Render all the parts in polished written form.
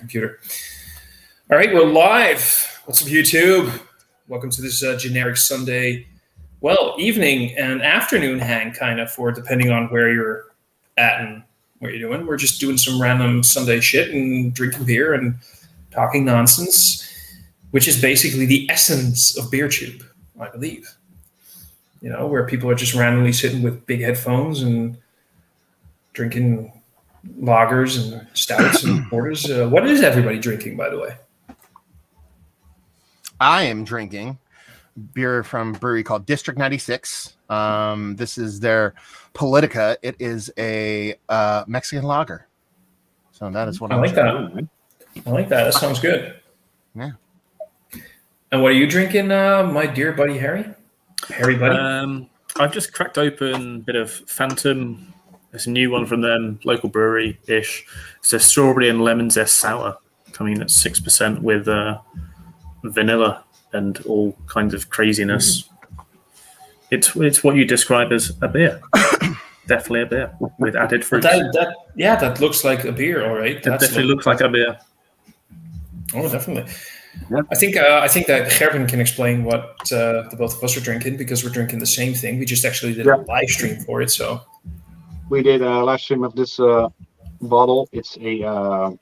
computer. All right, we're live. What's up, YouTube? Welcome to this generic Sunday, well, evening and afternoon hang, kind of, for depending on where you're at and what you're doing. We're just doing some random Sunday shit and drinking beer and talking nonsense, which is basically the essence of BeerTube, I believe. You know, where people are just randomly sitting with big headphones and drinking lagers and stouts and porters. What is everybody drinking, by the way? I am drinking beer from a brewery called District 96. This is their Politica. It is a Mexican lager. So that is what I like that. I like that. That sounds good. Yeah. And what are you drinking, my dear buddy Harry? Harry, buddy? I've just cracked open a bit of Phantom. It's a new one from them, local brewery-ish. It's a strawberry and lemon zest sour coming in at 6% with vanilla and all kinds of craziness. It's what you describe as a beer. Definitely a beer with added fruit. That looks like a beer, all right. That definitely looks like a beer. Oh, definitely. Yep. I think that Gerben can explain what the both of us are drinking, because we're drinking the same thing. We just actually did a live stream for it, so... We did a live stream of this bottle. It's a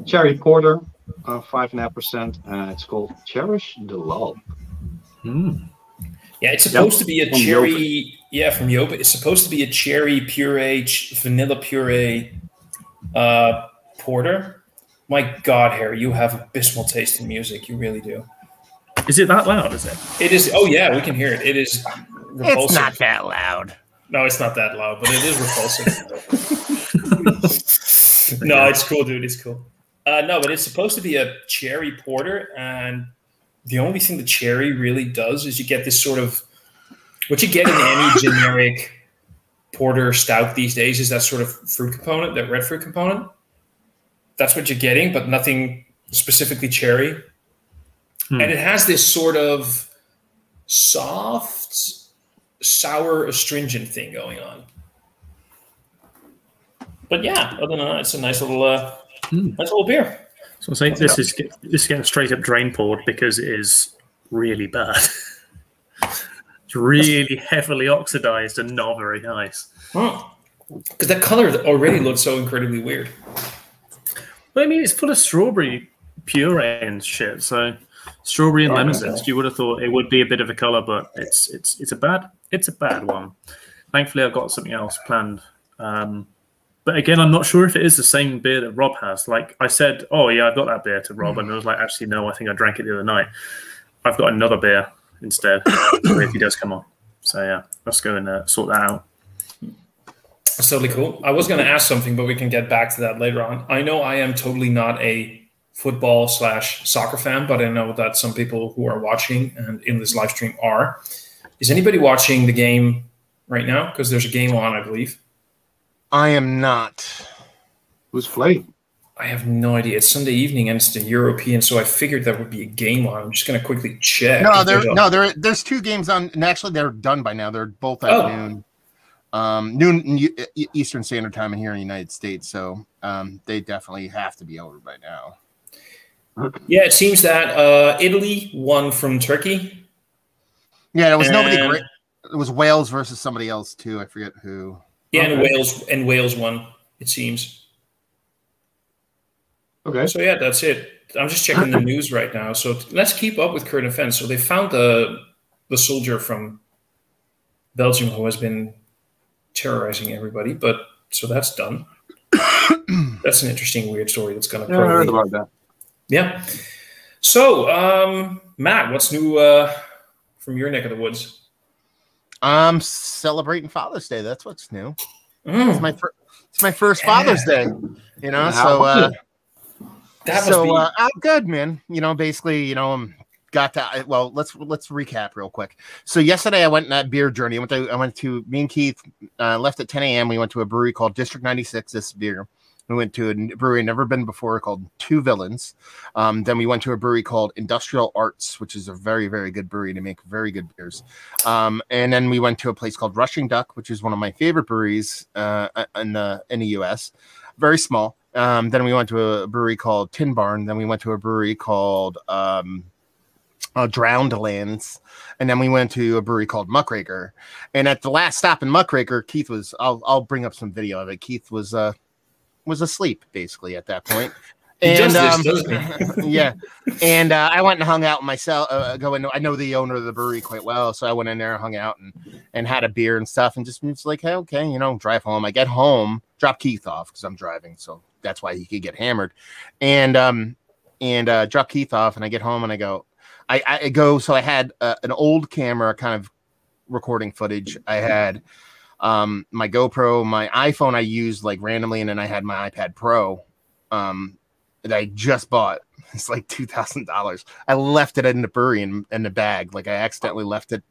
cherry porter, 5.5%. It's called Cherish the Love. Yeah, it's supposed to be a cherry. Yeah, from Joop. It's supposed to be a cherry puree, vanilla puree porter. My God, Harry, you have abysmal taste in music. You really do. Is it that loud? Is it? It is. Oh yeah, we can hear it. It is repulsive. It's not that loud. No, it's not that loud, but it is repulsive. No, it's cool, dude. It's cool. No, but it's supposed to be a cherry porter, and the only thing the cherry really does is you get this sort of what you get in any generic porter stout these days is that sort of fruit component, that red fruit component. That's what you're getting, but nothing specifically cherry. And it has this sort of soft, sour, astringent thing going on. But yeah, other than that, it's a nice little beer. So I think this is getting straight up drain poured because it is really bad. It's really heavily oxidized and not very nice. Because that color already looks so incredibly weird. But I mean, it's full of strawberry puree and shit. So strawberry and lemon zest. You would have thought it would be a bit of a color, but it's a bad one. Thankfully, I've got something else planned. But again, I'm not sure if it is the same beer that Rob has. Like I said, oh yeah, I've got that beer to Rob, and I was like, actually no, I think I drank it the other night. I've got another beer instead if he does come on. So yeah, let's go and sort that out. That's totally cool. I was going to ask something, but we can get back to that later on. I know I am totally not a football/soccer fan, but I know that some people who are watching and in this live stream are. Is anybody watching the game right now? Because there's a game on, I believe. I am not. Who's playing? I have no idea. It's Sunday evening and it's the European, so I figured there would be a game on. I'm just going to quickly check. There's two games on, and actually they're done by now. They're both at noon. Noon Eastern Standard Time here in the United States, so they definitely have to be over by now. Yeah, it seems that Italy won from Turkey. Yeah, it was nobody great. It was Wales versus somebody else too. I forget who. Yeah, and Wales won. It seems. Okay. So yeah, that's it. I'm just checking the news right now. So let's keep up with current events. So they found the soldier from Belgium who has been terrorizing everybody, but so that's done. That's an interesting, weird story that's going to. I heard about that. Yeah. So, Matt, what's new from your neck of the woods? I'm celebrating Father's Day. That's what's new. It's my first Father's Day. You know, I'm good, man. You know, basically, you know, got to. Well, let's recap real quick. So yesterday I went on that beer journey. I went to me and Keith left at 10 a.m. We went to a brewery called District 96. This beer. We went to a brewery I'd never been before called Two Villains. Then we went to a brewery called Industrial Arts, which is a very, very good brewery to make very good beers. And then we went to a place called Rushing Duck, which is one of my favorite breweries in the U.S. Very small. Then we went to a brewery called Tin Barn. Then we went to a brewery called Drowned Lands. And then we went to a brewery called Muckraker. And at the last stop in Muckraker, Keith was, I'll bring up some video of it. Keith was asleep basically at that point. And yeah, and I went and hung out myself. I know the owner of the brewery quite well, so I went in there, hung out, and had a beer and stuff, and just was like, hey, okay, drive home. I get home, drop Keith off because I'm driving, so that's why he could get hammered, and drop Keith off, and I get home and I go. So I had an old camera kind of recording footage. I had my GoPro, my iPhone I used like randomly, and then I had my iPad Pro that I just bought. It's like $2,000. I left it in the brewery in the bag. Like I accidentally left it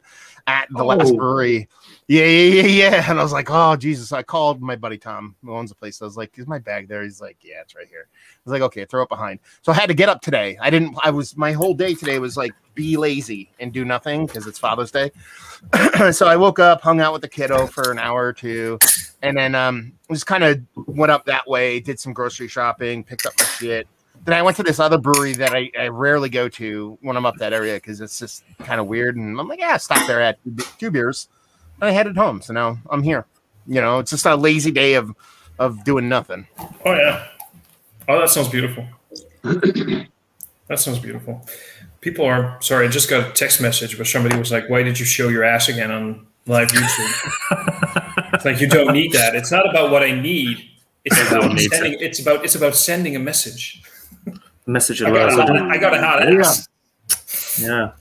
at the last brewery. Yeah. And I was like, oh, Jesus. So I called my buddy Tom, who owns the place. I was like, is my bag there? He's like, yeah, it's right here. I was like, okay, throw it behind. So I had to get up today. My whole day today was like, be lazy and do nothing because it's Father's Day. So I woke up, hung out with the kiddo for an hour or two, and then just kind of went up that way, did some grocery shopping, picked up my shit. Then I went to this other brewery that I rarely go to when I'm up that area because it's just kind of weird. And I'm like, yeah, stop there at 2 beers. And I headed home. So now I'm here. It's just a lazy day of doing nothing. Oh, yeah. Oh, that sounds beautiful. That sounds beautiful. People are, sorry, I just got a text message where somebody was like, why did you show your ass again on live YouTube? It's like, you don't need that. It's not about what I need. It's about sending a message. Message I got a hot ass. Yeah.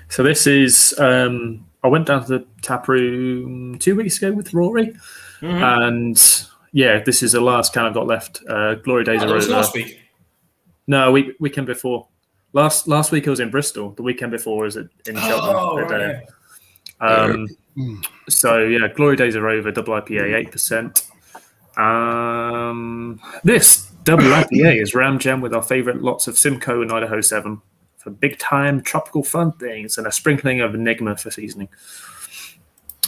So this is I went down to the tap room 2 weeks ago with Rory, and yeah, this is the last can I've got left. Glory days are over. Last week. No, weekend before. Last week I was in Bristol. The weekend before was in Cheltenham. Right. So yeah, Glory days are over. Double IPA, 8%. This double IPA is Ram Jam with our favorite lots of Simcoe and Idaho 7 for big time tropical fun things and a sprinkling of Enigma for seasoning.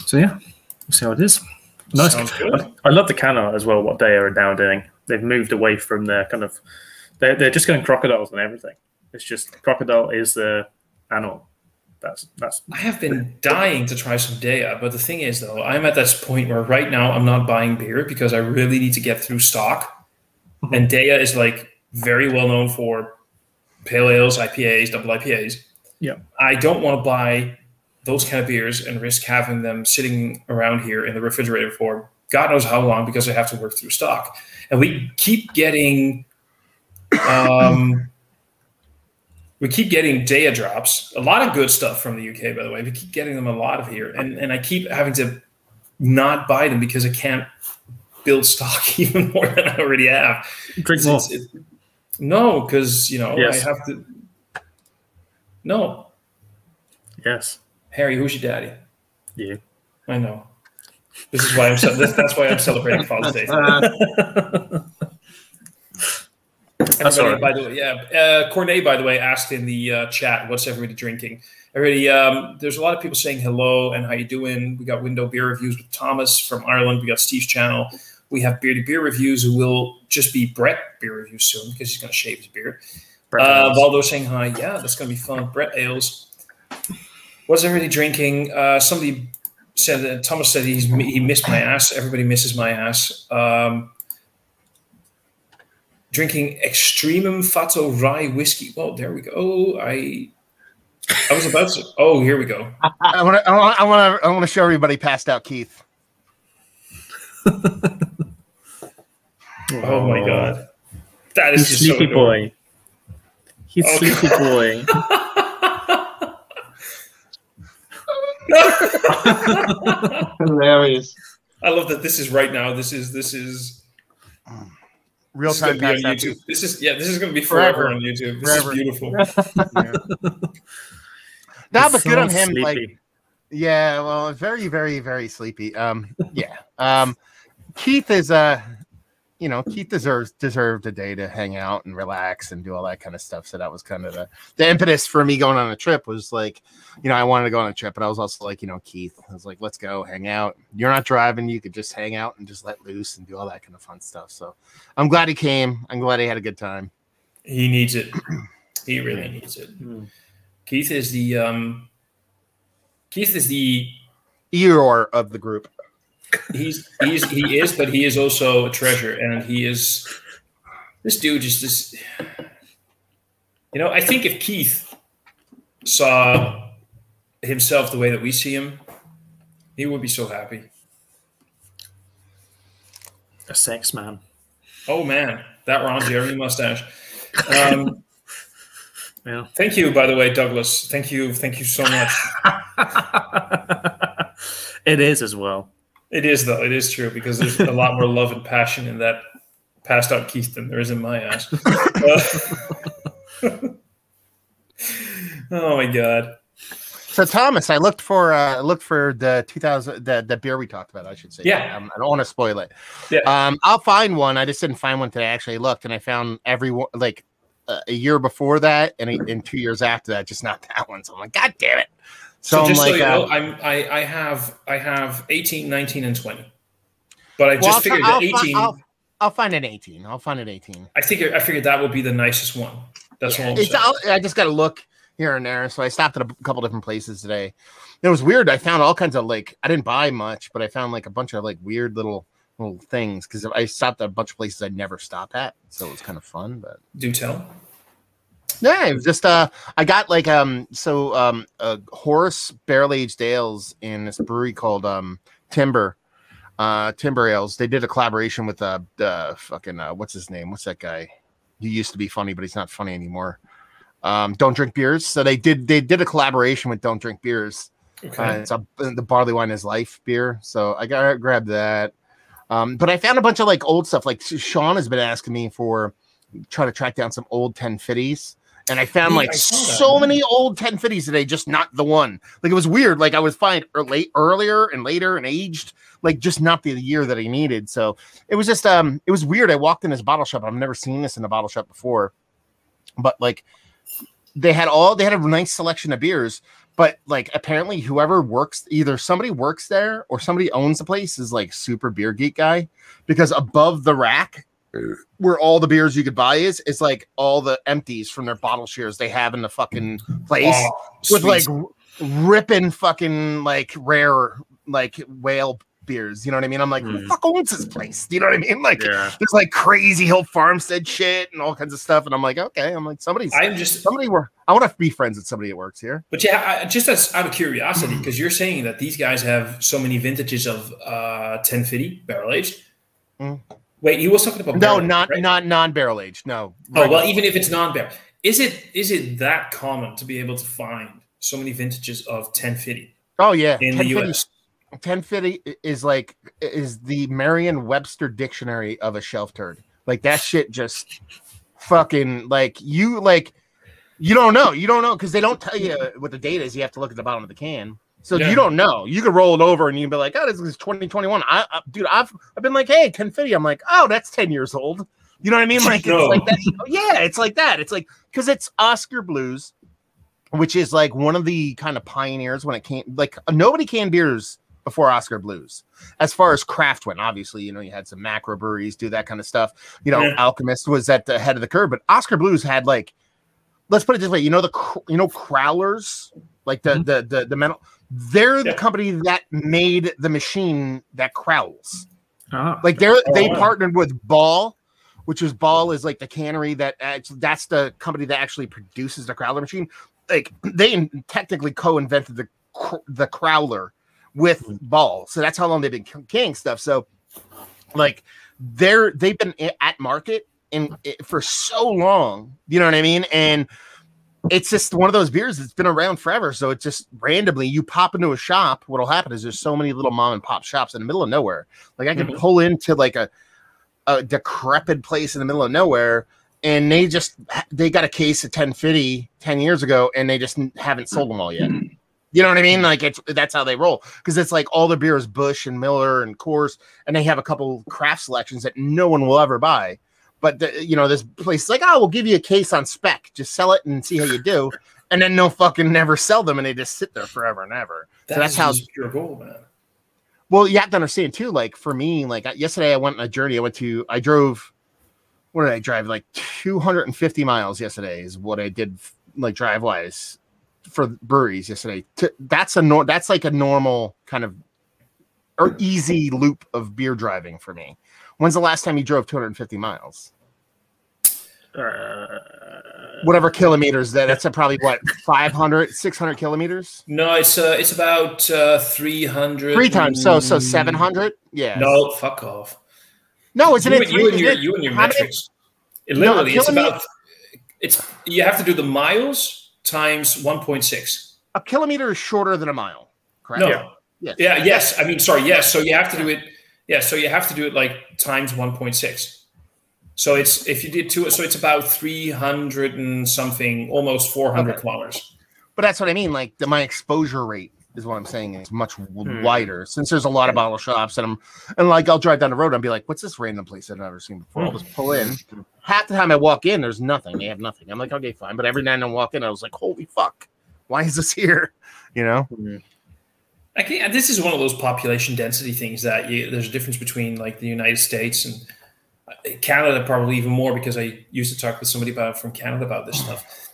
So yeah, we'll see how it is. Nice. I love the can art as well. What they are now doing, they've moved away from their kind of. They're just going crocodiles and everything. It's just crocodile is the animal. That's. I have been dying to try some Dea, but the thing is, though, I'm at this point where right now I'm not buying beer because I really need to get through stock. And Dea is like very well known for pale ales, IPAs, double IPAs. Yeah, I don't want to buy those kind of beers and risk having them sitting around here in the refrigerator for God knows how long because I have to work through stock. And we keep getting. We keep getting Dea drops, a lot of good stuff from the UK, by the way. We keep getting them a lot of here. And I keep having to not buy them because I can't build stock even more than I already have. Drink more. No, because, yes. I have to. No. Yes. Harry, who's your daddy? You. I know. This is why that's why I'm celebrating Father's Day. Everybody, by the way, Cornet, by the way, asked in the chat, what's everybody drinking? Everybody, there's a lot of people saying hello and how you doing. We got Window Beer Reviews with Thomas from Ireland. We got Steve's channel. We have Beardy Beer Reviews, who will just be Brett Beer Reviews soon because he's going to shave his beard. Valdo saying hi. Yeah, that's going to be fun. Brett Ales. What's everybody drinking? Somebody said that Thomas said he missed my ass. Everybody misses my ass. Drinking Extremum Fatto Rye whiskey. Well, there we go. I was about to. Oh, here we go. I want to show everybody passed out Keith. Oh my God, that is just sleepy so boy. He's sleepy boy. Hilarious. I love that. This is right now. This is. Real time on YouTube. This is going to be forever on YouTube. This is beautiful. No, but good on him. Sleepy. Like, yeah, well, very, very, very sleepy. Yeah. Keith is Keith deserved a day to hang out and relax and do all that kind of stuff. So that was kind of the impetus for me going on a trip was like, I wanted to go on a trip, but I was also like, Keith, I was like, let's go hang out. You're not driving. You could just hang out and just let loose and do all that kind of fun stuff. So I'm glad he came. I'm glad he had a good time. He needs it. He really needs it. Keith is the Eeyore of the group. He is, but he is also a treasure, and this dude is just. I think if Keith saw himself the way that we see him, he would be so happy. A sex man. Oh man, that Ron Jeremy mustache. Yeah. Thank you, by the way, Douglas. Thank you so much. It is as well. It is, though. It is true, because there's a lot more love and passion in that passed out Keith than there is in my ass. Oh my God. So Thomas, I looked for the 2000 the beer we talked about, I should say. Yeah. I don't want to spoil it. Yeah. I'll find one. I just didn't find one today. I actually looked and I found everyone like a year before that and 2 years after that, just not that one. So I'm like, God damn it. So just I'm like, so you know, I have 18, 19, and 20. But I just figured that 18. I'll find an 18. I'll find an 18. I figured that would be the nicest one. That's all I'm saying. I just got to look here and there. So I stopped at a couple different places today. It was weird. I found all kinds of I didn't buy much, but I found a bunch of weird little things because I stopped at a bunch of places I'd never stop at. So it was kind of fun. But do tell. Yeah, it was just I got Horace barrel aged ales in this brewery called Timber Ales. They did a collaboration with the fucking what's his name? What's that guy? He used to be funny, but he's not funny anymore. Don't Drink Beers. So they did a collaboration with Don't Drink Beers. Okay. It's the Barley Wine is Life beer. So I grabbed that. But I found a bunch of old stuff. Like Sean has been asking me try to track down some old 1050s. And I found so many old 1050s today, just not the one. It was weird. I was finding earlier and later and aged, just not the year that I needed. So it was just it was weird. I walked in this bottle shop. I've never seen this in a bottle shop before. But they had a nice selection of beers. But apparently whoever works, either somebody works there or somebody owns the place is super beer geek guy, because above the rack where all the beers you could buy is all the empties from their bottle shares they have in the fucking place with ripping fucking rare whale beers. You know what I mean? I'm who the fuck owns this place? You know what I mean? There's Crazy Hill Farmstead shit and all kinds of stuff. And I'm okay. I'm I want to be friends with somebody that works here. But yeah, just out of curiosity, because you're saying that these guys have so many vintages of 1050 barrel aged. Wait, you were talking about not non-barrel aged. No. Oh well, even if it's non-barrel, is it that common to be able to find so many vintages of 1050? Oh yeah, in the US. 1050 is the Merriam-Webster dictionary of a shelf turd. That shit just fucking you don't know because they don't tell you what the date is. You have to look at the bottom of the can. So you don't know. You could roll it over and you'd be like, "Oh, this is 2021." Dude, I've been hey, 1050. I'm "Oh, that's 10 years old." You know what I mean? It's like that. Yeah, it's like that. It's because it's Oscar Blues, which is one of the kind of pioneers when it came. Nobody canned beers before Oscar Blues, as far as craft went. Obviously, you had some macro breweries do that kind of stuff. Alchemist was at the head of the curve, but Oscar Blues had let's put it this way. Crowlers, the metal. They're the company that made the machine that crowls. They partnered with Ball, which is Ball is the cannery that's the company that actually produces the crowler machine. They technically co-invented the crowler with Ball. So that's how long they've been canning stuff. So they've been at market for so long, you know what I mean? And it's just one of those beers that's been around forever. So it's just randomly you pop into a shop. What'll happen is there's so many little mom and pop shops in the middle of nowhere. I can pull into a decrepit place in the middle of nowhere, and they got a case of 1050 10 years ago, and they just haven't sold them all yet. You know what I mean? Like that's how they roll, because it's like all the beer is Busch and Miller and Coors, and they have a couple craft selections that no one will ever buy. But this place is like, oh, we'll give you a case on spec, just sell it and see how you do, and then they'll fucking never sell them, and they just sit there forever and ever. So that's how pure gold, man. Well, you have to understand too. Like for me, like yesterday, I went on a journey. I drove. What did I drive? Like 250 miles yesterday is what I did, like drive wise, for breweries yesterday. That's like a normal kind of or easy loop of beer driving for me. When's the last time you drove 250 miles? Whatever kilometers that's probably what 500, 600 kilometers. No, it's about 300. 3 times so 700. Yeah. No, fuck off. No, isn't it? You and your metrics. It literally, you have to do the miles times 1.6. A kilometer is shorter than a mile, correct? No. Yes. Yeah. Yes. I mean, sorry. Yes. So you have to do it. Yeah. So you have to do it like times 1.6. So if you did so it's about 300 and something, almost 400 kilometers. But that's what I mean. Like my exposure rate is what I'm saying. It's much wider since there's a lot of bottle shops, and I'll drive down the road and I'll be like, what's this random place I've never seen before? I'll just pull in. Half the time I walk in, there's nothing. They have nothing. I'm like, okay, fine. But every now and then I walk in, I was like, holy fuck, why is this here? You know? I think this is one of those population density things that there's a difference between like the United States and Canada, probably even more, because I used to talk with somebody from Canada about this stuff.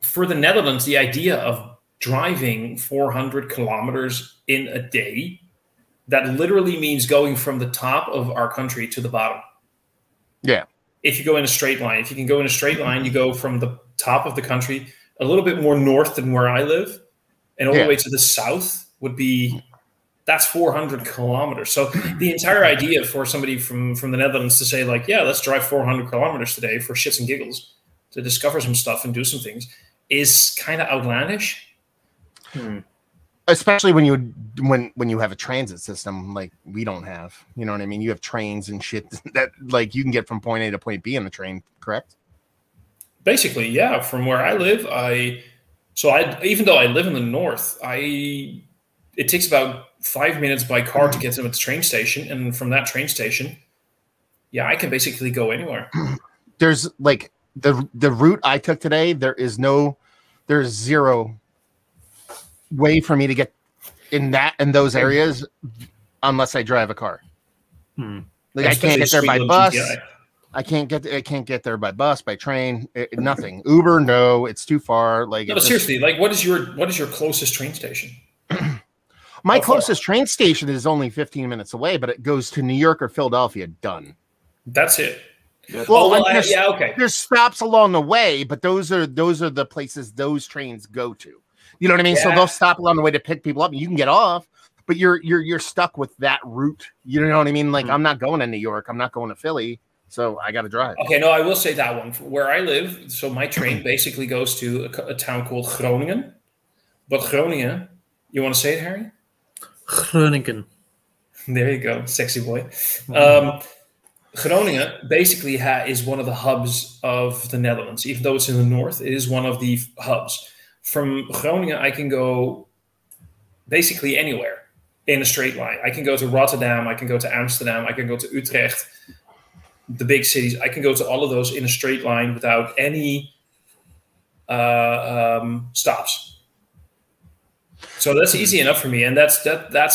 For the Netherlands, the idea of driving 400 kilometers in a day, that literally means going from the top of our country to the bottom. Yeah. If you go in a straight line, if you can go in a straight line, you go from the top of the country a little bit more north than where I live, and all the way to the south would be, that's 400 kilometers. So the entire idea for somebody from the Netherlands to say like, yeah, let's drive 400 kilometers today for shits and giggles to discover some stuff and do some things is kind of outlandish. Especially when you have a transit system like we don't have. You know what I mean? You have trains and shit that like you can get from point A to point B on the train, correct? Basically, yeah. From where I live, even though I live in the north, it takes about 5 minutes by car to get to the train station, and from that train station, yeah, I can basically go anywhere. There's like the route I took today. There's zero way for me to get in those areas unless I drive a car. Like I can't get there by bus. I can't get there by bus, by train, nothing. Uber, no, it's too far. Like no, seriously, like what is your closest train station? My closest train station is only 15 minutes away, but it goes to New York or Philadelphia. Done. That's it. Okay. There's stops along the way, but those are the places those trains go to. You know what I mean? Yeah. So they'll stop along the way to pick people up, and you can get off, but you're stuck with that route. You know what I mean? Like I'm not going to New York, I'm not going to Philly, so I got to drive. Okay, no, I will say that one. Where I live, so my train basically goes to a town called Groningen. But Groningen, you want to say it, Harry? Groningen. There you go, sexy boy. Groningen basically is one of the hubs of the Netherlands. Even though it's in the north, it is one of the hubs. From Groningen, I can go basically anywhere in a straight line. I can go to Rotterdam, I can go to Amsterdam, I can go to Utrecht, the big cities. I can go to all of those in a straight line without any stops. So that's easy enough for me, and that's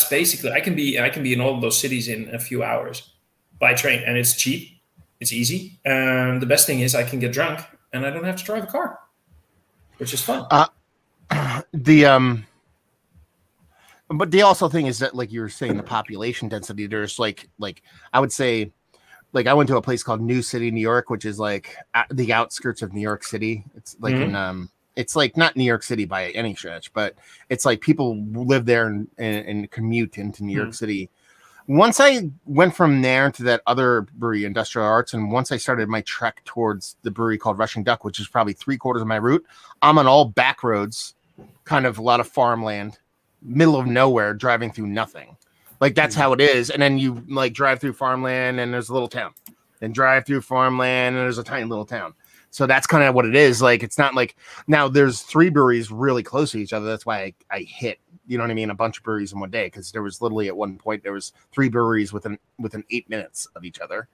basically I can be in all of those cities in a few hours by train, and it's cheap, it's easy, and the best thing is I can get drunk and I don't have to drive a car, which is fun. But the also thing is that, like you were saying, the population density. There's like I would say, like I went to a place called New City, New York, which is like at the outskirts of New York City. It's like it's like not New York City by any stretch, but it's like people live there and commute into New York City. Once I went from there to that other brewery, Industrial Arts, and once I started my trek towards the brewery called Rushing Duck, which is probably 3/4 of my route, I'm on all back roads, kind of a lot of farmland, middle of nowhere, driving through nothing. Like that's how it is. And then you like drive through farmland and there's a little town. then drive through farmland, and there's a tiny little town. So that's kind of what it is. Like, it's not like now there's 3 breweries really close to each other. That's why I hit, you know what I mean, a bunch of breweries in one day, because there was literally at one point there was 3 breweries within 8 minutes of each other.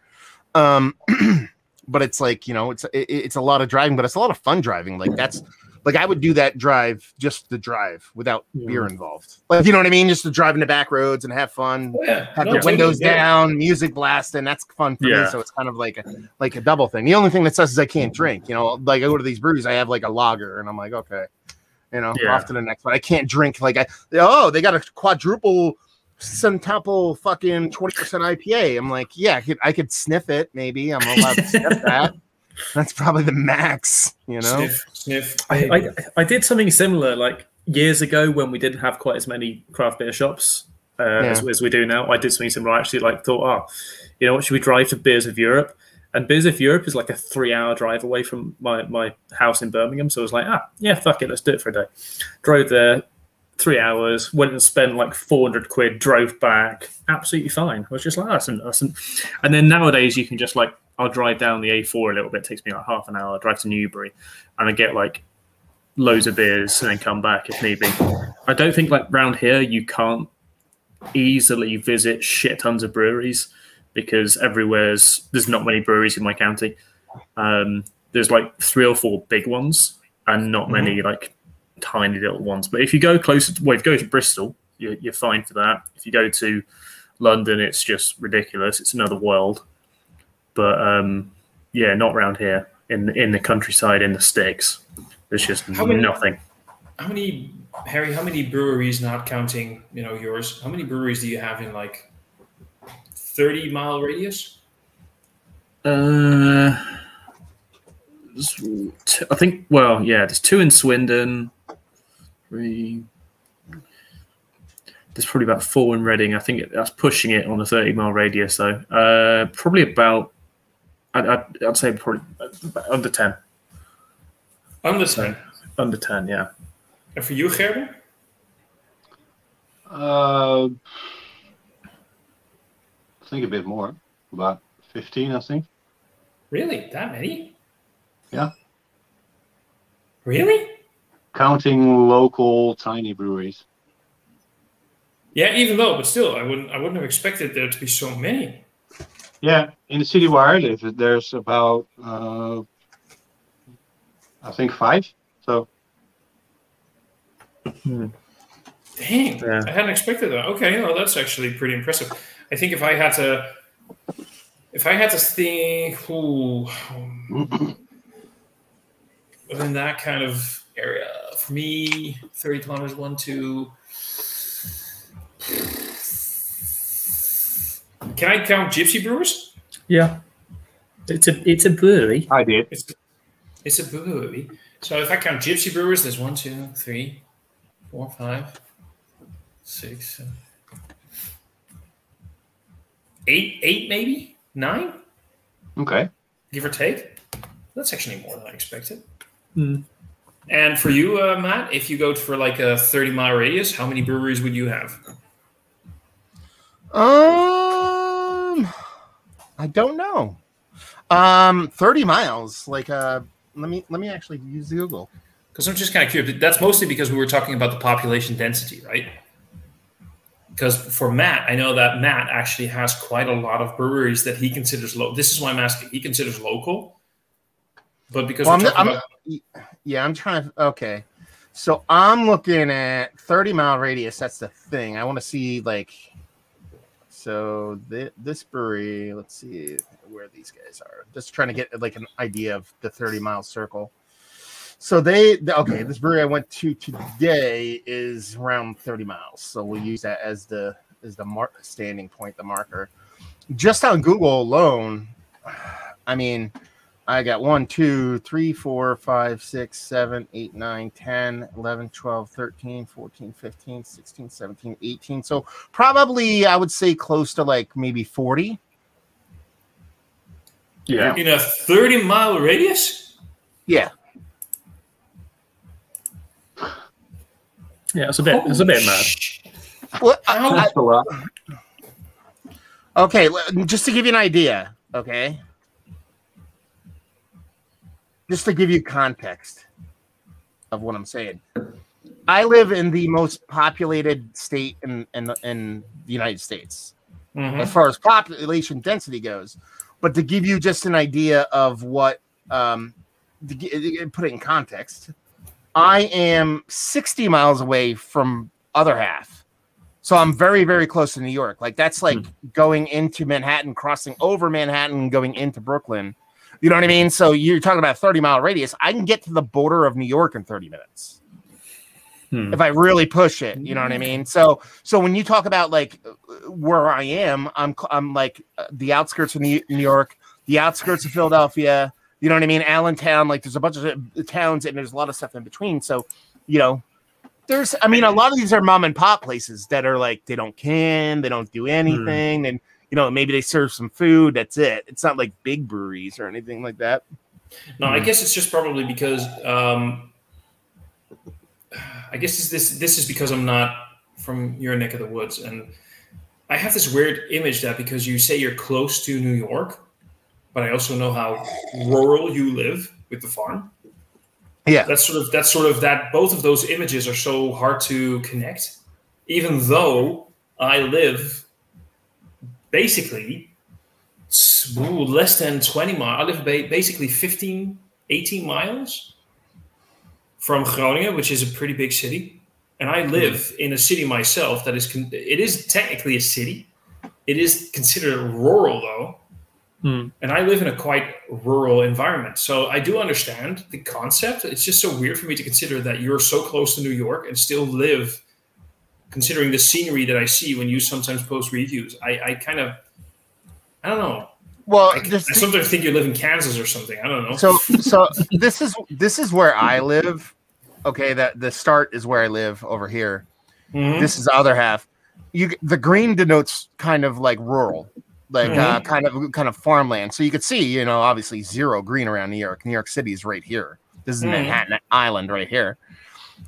But it's like, you know, it's a lot of driving, but it's a lot of fun driving. Like that's like I would do that drive just to drive without beer involved. Like, you know what I mean? Just to drive in the back roads and have fun, have the windows down, music blasting. That's fun for me. So it's kind of like a double thing. The only thing that sucks is I can't drink. You know, like I go to these breweries, I have like a lager, and I'm like, okay, you know, off to the next one. I can't drink. Like they got a quadruple centuple fucking 20% IPA. I'm like, yeah, I could sniff it. Maybe I'm allowed to sniff that. That's probably the max, you know. Sniff. I did something similar like years ago when we didn't have quite as many craft beer shops as we do now. I did something similar. I actually thought, oh, you know what, should we drive to Beers of Europe? And Beers of Europe is like a 3-hour drive away from my house in Birmingham. So I was like, yeah, fuck it, let's do it for a day. Drove there 3 hours, went and spent like 400 quid, drove back, absolutely fine. I was just like, that's and then nowadays you can just like, I'll drive down the A4 a little bit. It takes me like half an hour. I drive to Newbury, and I get like loads of beers and then come back if need be. I don't think like round here you can't easily visit shit tons of breweries because there's not many breweries in my county. There's like 3 or 4 big ones and not many like tiny little ones. But if you go closer, if you go to Bristol, you're fine for that. If you go to London, it's just ridiculous. It's another world. But not around here in the countryside, in the sticks. There's just nothing. Harry, how many breweries, not counting, you know, yours, how many breweries do you have in like 30-mile radius? I think, there's 2 in Swindon, 3. There's probably about 4 in Reading. I think that's pushing it on a 30-mile radius, though. Probably about, I'd say probably under 10. Under 10? Under 10, yeah. And for you, Gerben? I think a bit more. About 15, I think. Really? That many? Yeah. Really? Counting local tiny breweries. Yeah, even though, but still, I wouldn't have expected there to be so many. Yeah, in the city where I live, there's about I think 5. So. Dang, yeah. I hadn't expected that. Okay, no, that's actually pretty impressive. I think if I had to think, within that kind of area, for me, 30 kilometers, 1, 2. Can I count Gypsy Brewers? Yeah, it's a brewery. I did. It's a brewery. So if I count Gypsy Brewers, there's 1, 2, 3, 4, 5, 6, 7, 8 maybe 9. Okay. Give or take. That's actually more than I expected. Mm. And for you, Matt, if you go for like a 30-mile radius, how many breweries would you have? I don't know. 30 miles. Like, let me actually use Google. Because I'm just kind of curious. That's mostly because we were talking about the population density, right? Because for Matt, I know that Matt actually has quite a lot of breweries that he considers local. This is why I'm asking. He considers local, but because I'm trying to. Okay, so I'm looking at 30-mile radius. That's the thing. I want to see like. So this brewery. Let's see where these guys are. Just trying to get like an idea of the 30-mile circle. So this brewery I went to today is around 30 miles. So we'll use that as the standing point, the marker. Just on Google alone, I mean, I got 1, 2, 3, 4, 5, 6, 7, 8, 9, 10, 11, 12, 13, 14, 15, 16, 17, 18. So probably I would say close to like maybe 40. Yeah. In a 30-mile radius? Yeah. Yeah, it's a bit mad. Well, that's a lot. Okay, just to give you an idea, okay? just to give you context of what I'm saying, I live in the most populated state in the United States, as far as population density goes. But to give you just an idea of what, to put it in context, I am 60 miles away from other half. So I'm very, very close to New York. Like that's like going into Manhattan, crossing over Manhattan, and going into Brooklyn. You know what I mean? So you're talking about a 30-mile radius. I can get to the border of New York in 30 minutes. If I really push it, you know what I mean? So when you talk about like where I am, I'm like the outskirts of New York, the outskirts of Philadelphia, you know what I mean? Allentown, like there's a bunch of towns and there's a lot of stuff in between. So, you know, a lot of these are mom and pop places that are like, they don't can, they don't do anything. And, you know, maybe they serve some food. That's it. It's not like big breweries or anything like that. No, I guess it's just probably because, I guess this is because I'm not from your neck of the woods, and I have this weird image that because you say you're close to New York, but I also know how rural you live with the farm. Yeah, that's sort of that. Both of those images are so hard to connect, even though I live basically less than 20 miles. I live basically 15, 18 miles from Groningen, which is a pretty big city, and I live in a city myself that it is technically a city. It is considered rural though, and I live in a quite rural environment. So I do understand the concept. It's just so weird for me to consider that you're so close to New York and still live, considering the scenery that I see when you sometimes post reviews. I don't know. Well, I sometimes think you live in Kansas or something. I don't know. So this is where I live. Okay, that the start is where I live over here. This is the other half. The green denotes kind of like rural, like kind of farmland. So you could see, you know, obviously zero green around New York. New York City is right here. This is Manhattan Island right here.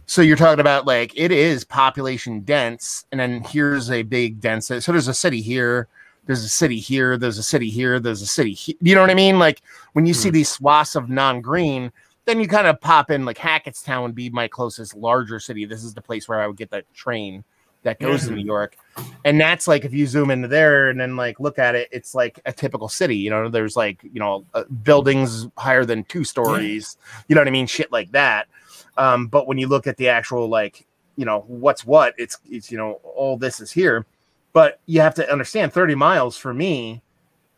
So you're talking about like it is population dense, and then here's a big density. So there's a city here. There's a city here. There's a city here. There's a city here. You know what I mean? Like when you see these swaths of non-green, then you kind of pop in like Hackettstown would be my closest larger city. This is the place where I would get that train that goes to New York. And that's like, if you zoom into there and then like look at it, it's like a typical city. You know, there's like, you know, buildings higher than 2 stories, you know what I mean? Shit like that. But when you look at the actual, like, you know, what's what, it's, you know, all this is here. But you have to understand 30 miles for me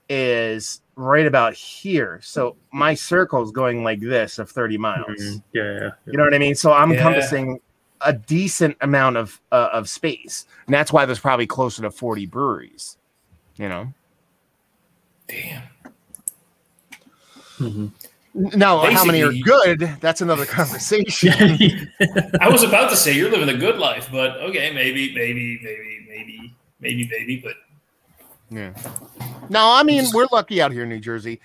is right about here. So my circle is going like this of 30 miles. Yeah. You know what I mean? So I'm encompassing a decent amount of space. And that's why there's probably closer to 40 breweries, you know? Damn. Now, how many are good? That's another conversation. I was about to say you're living a good life, but okay, maybe, but yeah. No, I mean, we're lucky out here in New Jersey,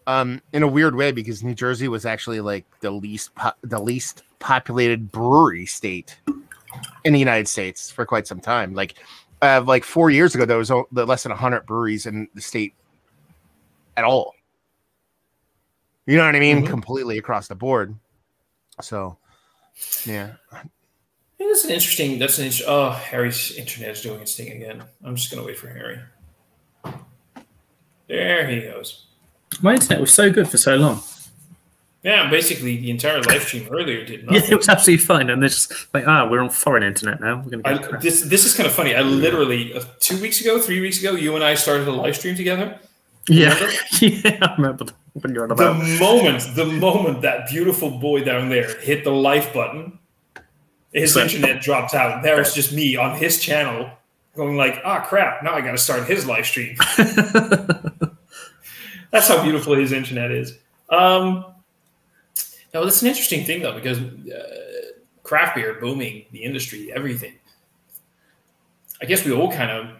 in a weird way, because New Jersey was actually like the least populated brewery state in the United States for quite some time. Like 4 years ago, there was less than 100 breweries in the state at all. You know what I mean? Completely across the board. So, yeah. That's an interesting. Oh, Harry's internet is doing its thing again. I'm just gonna wait for Harry. There he goes. My internet was so good for so long. Yeah, basically the entire live stream earlier did nothing. Yeah, it was absolutely fine, and they're just like, we're on foreign internet now. We're gonna get this is kind of funny. I literally 3 weeks ago, you and I started a live stream together. Yeah, yeah, I remember when you're on about. The moment that beautiful boy down there hit the live button, his internet dropped out. There was just me on his channel going like, crap, now I got to start his live stream. That's how beautiful his internet is. Now, that's an interesting thing, though, because craft beer booming, the industry, everything. I guess we all kind of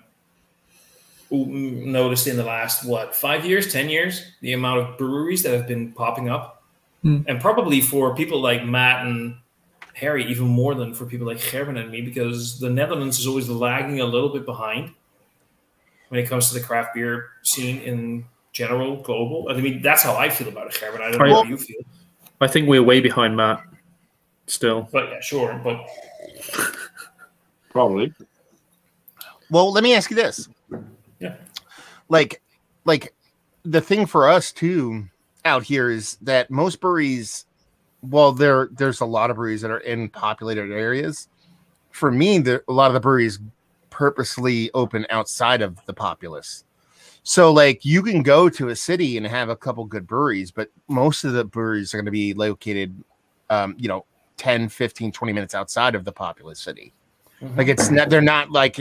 noticed in the last, 5 years, 10 years, the amount of breweries that have been popping up. And probably for people like Matt and Harry, even more than for people like Gerben and me, because the Netherlands is always lagging a little bit behind when it comes to the craft beer scene in general, global. I mean, that's how I feel about it, Gerben. I don't know how you feel. I think we're way behind Matt still. But yeah, sure. But Probably. Well, let me ask you this. yeah, Like the thing for us too out here is that most breweries, well, there's a lot of breweries that are in populated areas. For me, a lot of the breweries purposely open outside of the populace. So like you can go to a city and have a couple good breweries, but most of the breweries are going to be located, 10, 15, 20 minutes outside of the populous city. Like it's not like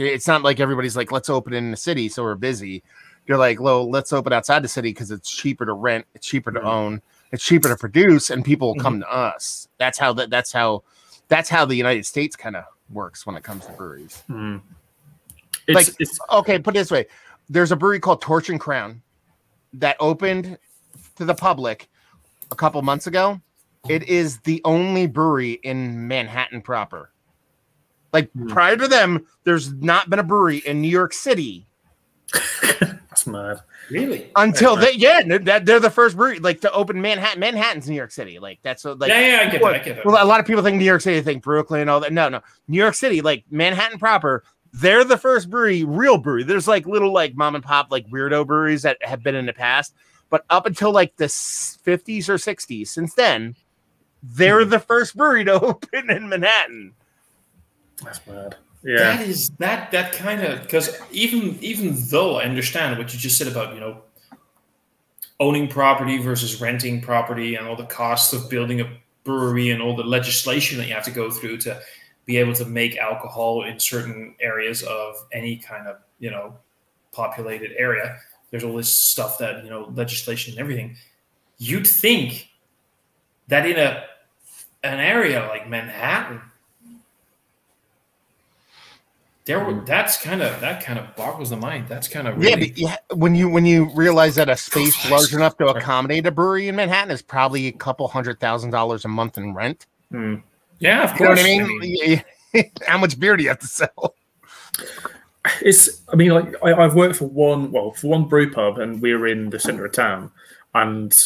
everybody's like, let's open in the city, so we're busy. You're like, well, let's open outside the city because it's cheaper to rent, it's cheaper to own, it's cheaper to produce, and people will come to us. That's how the United States kind of works when it comes to breweries. Okay, put it this way: there's a brewery called Torch and Crown that opened to the public a couple months ago. It is the only brewery in Manhattan proper. Like prior to them, there's not been a brewery in New York City. That's mad. really. Until they're the first brewery like to open Manhattan. Manhattan's New York City. Like that's like Yeah, I get that. Well, a lot of people think New York City, think Brooklyn, all that. No, New York City, like Manhattan proper. They're the first real brewery. There's like little like mom and pop like weirdo breweries that have been in the past, but up until like the 50s or 60s, since then, they're the first brewery to open in Manhattan. That's mad. Yeah, That is that kind of, because even though I understand what you just said about owning property versus renting property and all the costs of building a brewery and all the legislation that you have to go through to be able to make alcohol in certain areas of any kind of populated area. There's all this stuff that legislation and everything. You'd think that in an area like Manhattan, that kind of boggles the mind. That's kind of really... When you realize that a space large enough to accommodate a brewery in Manhattan is probably a couple $100,000 a month in rent. Yeah, of course. You know what I mean? How much beer do you have to sell? I've worked for one brew pub, and we were in the center of town, and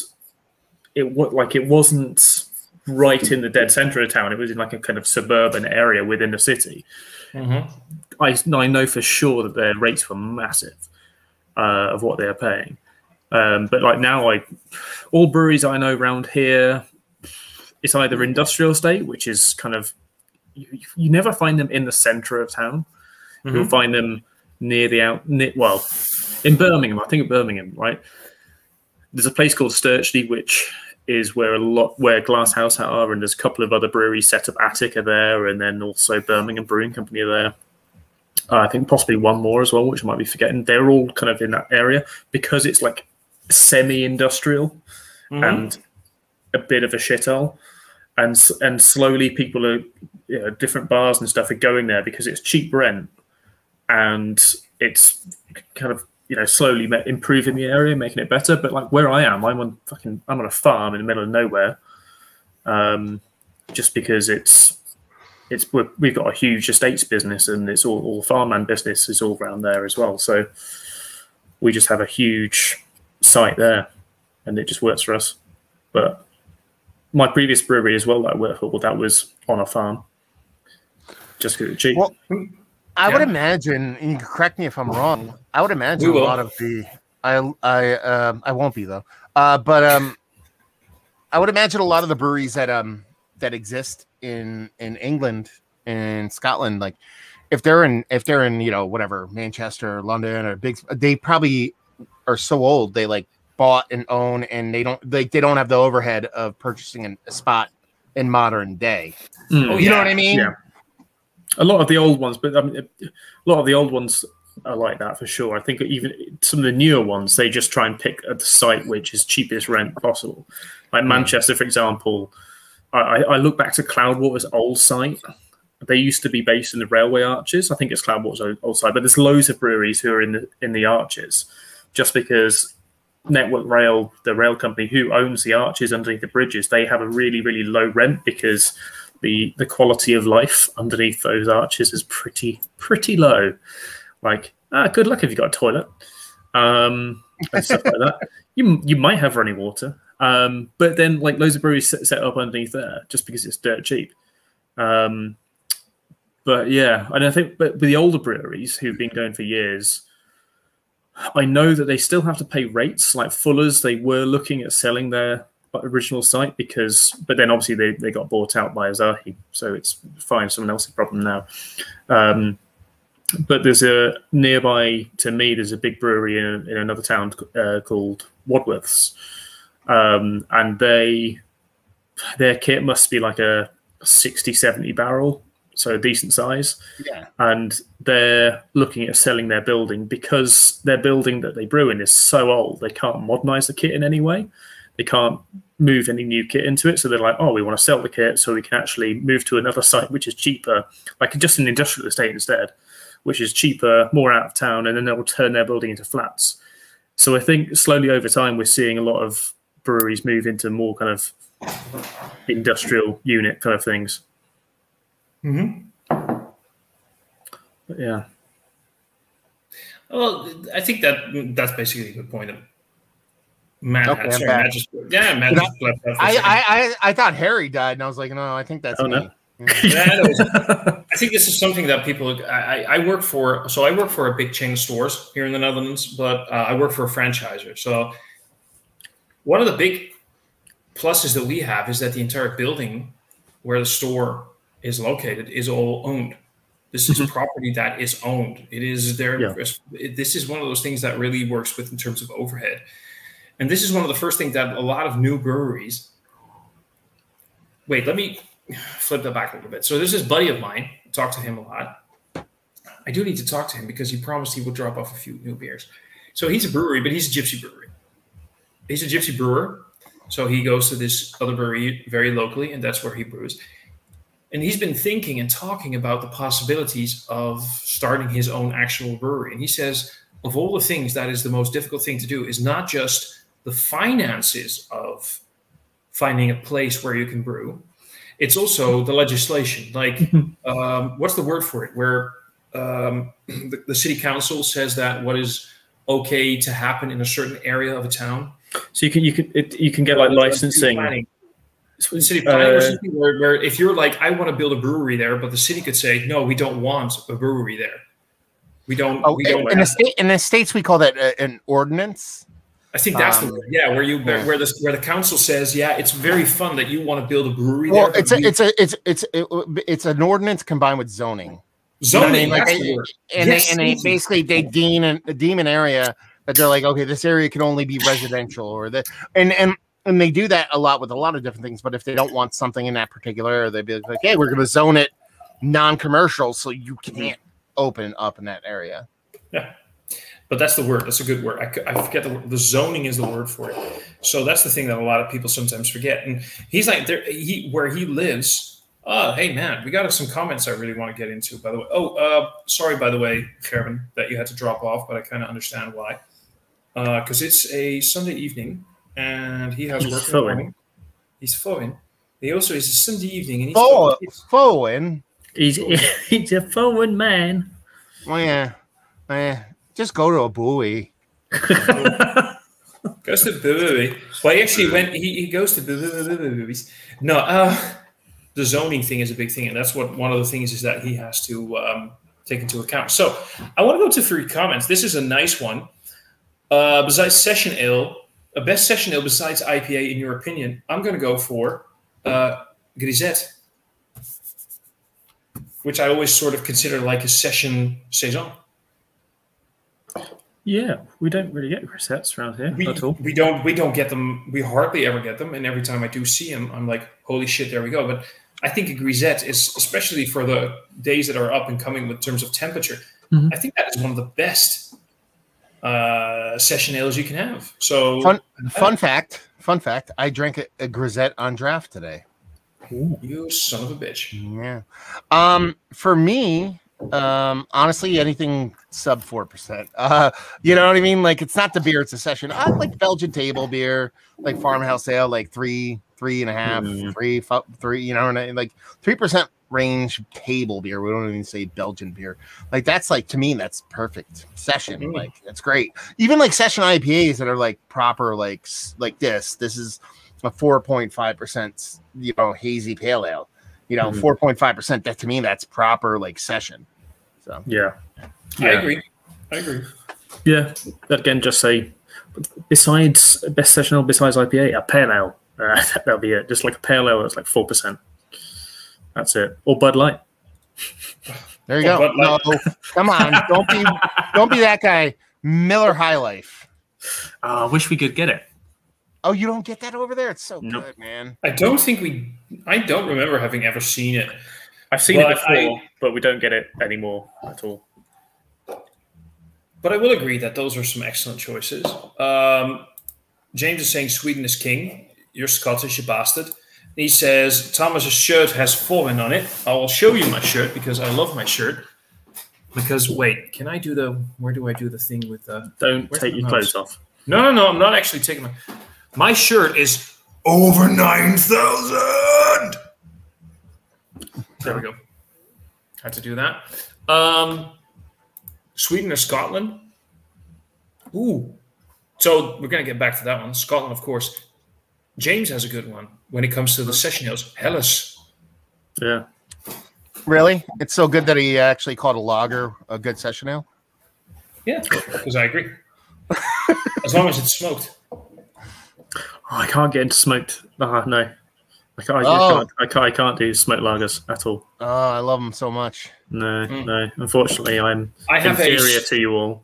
it wasn't right in the dead center of town. It was in like a kind of suburban area within the city. I know for sure that their rates were massive of what they're paying. But like now, like all breweries I know around here, it's either industrial estate, which is kind of you never find them in the center of town. You'll find them near in Birmingham. I think of Birmingham, right? There's a place called Sturchley, which is where Glass House are, and there's a couple of other breweries set up. Attica there, and then also Birmingham Brewing Company are there. I think possibly one more as well, which I might be forgetting. They're all kind of in that area because it's like semi-industrial and a bit of a shithole. And slowly people are, different bars and stuff are going there because it's cheap rent, and it's kind of slowly improving the area, making it better. But like where I am, I'm on a farm in the middle of nowhere, just because we've got a huge estates business, and it's all farmland business is all around there as well. So we just have a huge site there, and it just works for us. But my previous brewery as well that I worked for, that was on a farm, just because it's cheap. Well, I would imagine, and you can correct me if I'm wrong, I would imagine a lot of the I won't be though. But I would imagine a lot of the breweries that exist in England and Scotland, like if they're in whatever, Manchester or London or they probably are so old they like bought and own, and they don't have the overhead of purchasing a spot in modern day. You know what I mean? Yeah. A lot of the old ones, but a lot of the old ones are like that for sure. I think even some of the newer ones, they just try and pick at the site which is cheapest rent possible. Like Manchester, for example, I look back to Cloudwater's old site. They used to be based in the Railway Arches. I think it's Cloudwater's old site, but there's loads of breweries who are in the Arches, just because Network Rail, the rail company who owns the arches underneath the bridges, they have a really, really low rent because the quality of life underneath those arches is pretty low. Like, good luck if you got a toilet and stuff like that. You might have running water, But then like loads of breweries set up underneath there just because it's dirt cheap. But yeah, and I think but with the older breweries who've been going for years, I know that they still have to pay rates. Like Fuller's, they were looking at selling their original site but then obviously they got bought out by Asahi, so it's fine. Someone else's problem now. But there's a nearby to me. There's a big brewery in another town called Wadworths, and their kit must be like a 60-70 barrel. So a decent size. Yeah. And they're looking at selling their building because their building that they brew in is so old, they can't modernize the kit in any way. They can't move any new kit into it. So they're like, oh, we want to sell the kit so we can actually move to another site, which is cheaper, like just an industrial estate instead, which is cheaper, more out of town, and then they'll turn their building into flats. So I think slowly over time, we're seeing a lot of breweries move into more kind of industrial unit kind of things. Mm-hmm. But yeah. Well, I think that's basically a good point. Matt, Okay, sorry, Matt just left out. I thought Harry died, and I was like, no, I think that's me. No. I think this is something that people. I work for a big chain of stores here in the Netherlands, but I work for a franchisor. So one of the big pluses that we have is that the entire building where the store is located is all owned. This is a property that is owned. It is there. Yeah. This is one of those things that really works with in terms of overhead. And this is one of the first things that a lot of new breweries. Wait, let me flip that back a little bit. So there's this buddy of mine. I talk to him a lot. I do need to talk to him because he promised he would drop off a few new beers. So he's a brewery, but he's a gypsy brewery. He's a gypsy brewer. So he goes to this other brewery very locally, and that's where he brews. And he's been thinking and talking about the possibilities of starting his own actual brewery. And he says, of all the things, that is the most difficult thing to do is not just the finances of finding a place where you can brew. It's also the legislation. Like, what's the word for it? Where the city council says that what is okay to happen in a certain area of a town. So you can get like licensing. City planning or something where if you're like, I want to build a brewery there, but the city could say, no, we don't want a brewery there. We don't. In the States, we call that an ordinance. I think that's the word. Yeah, where the council says, yeah, it's very fun that you want to build a brewery there. It's an ordinance combined with zoning. Zoning, you know what I mean? Basically they deem an area that they're like, okay, this area can only be residential, or and they do that a lot with a lot of different things. But if they don't want something in that particular area, they'd be like, hey, we're going to zone it non-commercial, so you can't open up in that area. Yeah, but that's the word. That's a good word. I forget the word. The zoning is the word for it. So that's the thing that a lot of people sometimes forget. And he's like, where he lives. Oh, hey man, we got some comments I really want to get into. By the way, sorry, by the way, Kevin, that you had to drop off, but I kind of understand why. Because it's a Sunday evening. And he has work in the morning. He's phone. He also is a Sunday evening, and he's phone. He's a phone man. Oh yeah. Just go to a buoy. Goes to buoy. Well, he actually went. He goes to buoys. No, the zoning thing is a big thing, and that's what one of the things is that he has to take into account. So I want to go to 3 comments. This is a nice one. Besides session ale. A best session ale besides IPA, in your opinion, I'm going to go for Grisette, which I always sort of consider like a session saison. Yeah, we don't really get Grisettes around here at all. We don't get them. We hardly ever get them, and every time I do see them, I'm like, holy shit, there we go. But I think a Grisette is, especially for the days that are up and coming in terms of temperature, I think that is one of the best session ales you can have. So fun fact, I drank a Grisette on draft today. Ooh, you son of a bitch. Yeah. For me, honestly, anything sub 4%. You know what I mean? Like, it's not the beer, it's a session. I like Belgian table beer, like Farmhouse Ale, like 3 3.5, 3, you know, and like 3% range table beer. We don't even say Belgian beer. Like that's like, to me, that's perfect session. Like that's great. Even like session IPAs that are like proper, like this is a 4.5%, you know, hazy pale ale, you know, 4.5%. That to me, that's proper like session. So yeah. I agree. Yeah. Again, just say, besides best sessional, besides IPA, a pale ale. That'll be it. Just like a pale ale that's like 4%. That's it. Or Bud Light. There you go. No, come on. Don't be that guy. Miller High Life. I wish we could get it. Oh, you don't get that over there? It's so good, man. I don't remember having ever seen it. I've seen it before, but we don't get it anymore at all. But I will agree that those are some excellent choices. James is saying Sweden is king. You're Scottish, you bastard. He says, Thomas's shirt has fallen on it. I will show you my shirt because I love my shirt. Because, wait, can I do where do I do the thing with the... Don't take your clothes off. No, I'm not actually taking my shirt is over 9,000. There we go. Had to do that. Sweden or Scotland? Ooh. So we're going to get back to that one. Scotland, of course. James has a good one when it comes to the session ales. Helles. Yeah. Really? It's so good that he actually called a lager a good session ale? Yeah, because I agree. As long as it's smoked. Oh, I can't get into smoked. No. I can't do smoked lagers at all. Oh, I love them so much. No. Unfortunately, I'm have inferior to you all.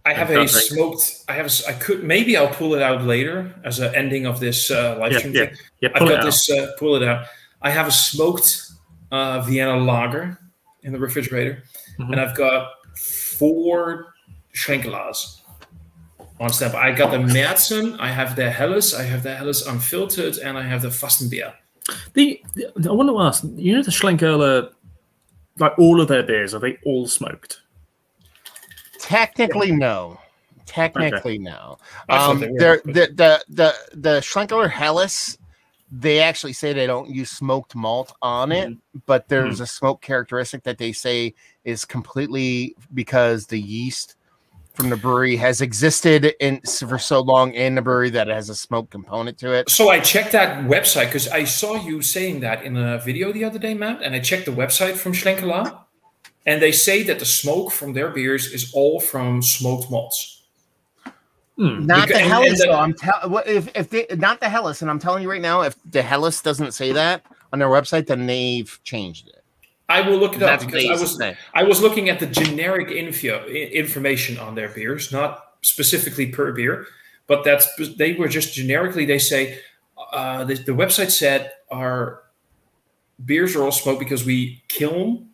I have a smoked. I could maybe I'll pull it out later as an ending of this live stream thing. Yeah, I've got this. Pull it out. I have a smoked Vienna lager in the refrigerator, and I've got 4 Schlenkerlas on stamp. I got the Märzen, I have the Helles, unfiltered, and I have the Fastenbier. I want to ask, you know, the Schlenkerla, like all of their beers, are they all smoked? Technically, no. No. The Schlenkerla Helles, they actually say they don't use smoked malt on it, but there's a smoke characteristic that they say is completely because the yeast from the brewery has existed for so long in the brewery that it has a smoke component to it. So I checked that website because I saw you saying that in a video the other day, Matt, and I checked the website from Schlenkerla, and they say that the smoke from their beers is all from smoked malts. Not the Helles, though. Not the Helles, and I'm telling you right now, if the Helles doesn't say that on their website, then they've changed it. I will look it up because I was looking at the generic information on their beers, not specifically per beer, but they were just generically. They say the website said our beers are all smoked because we kiln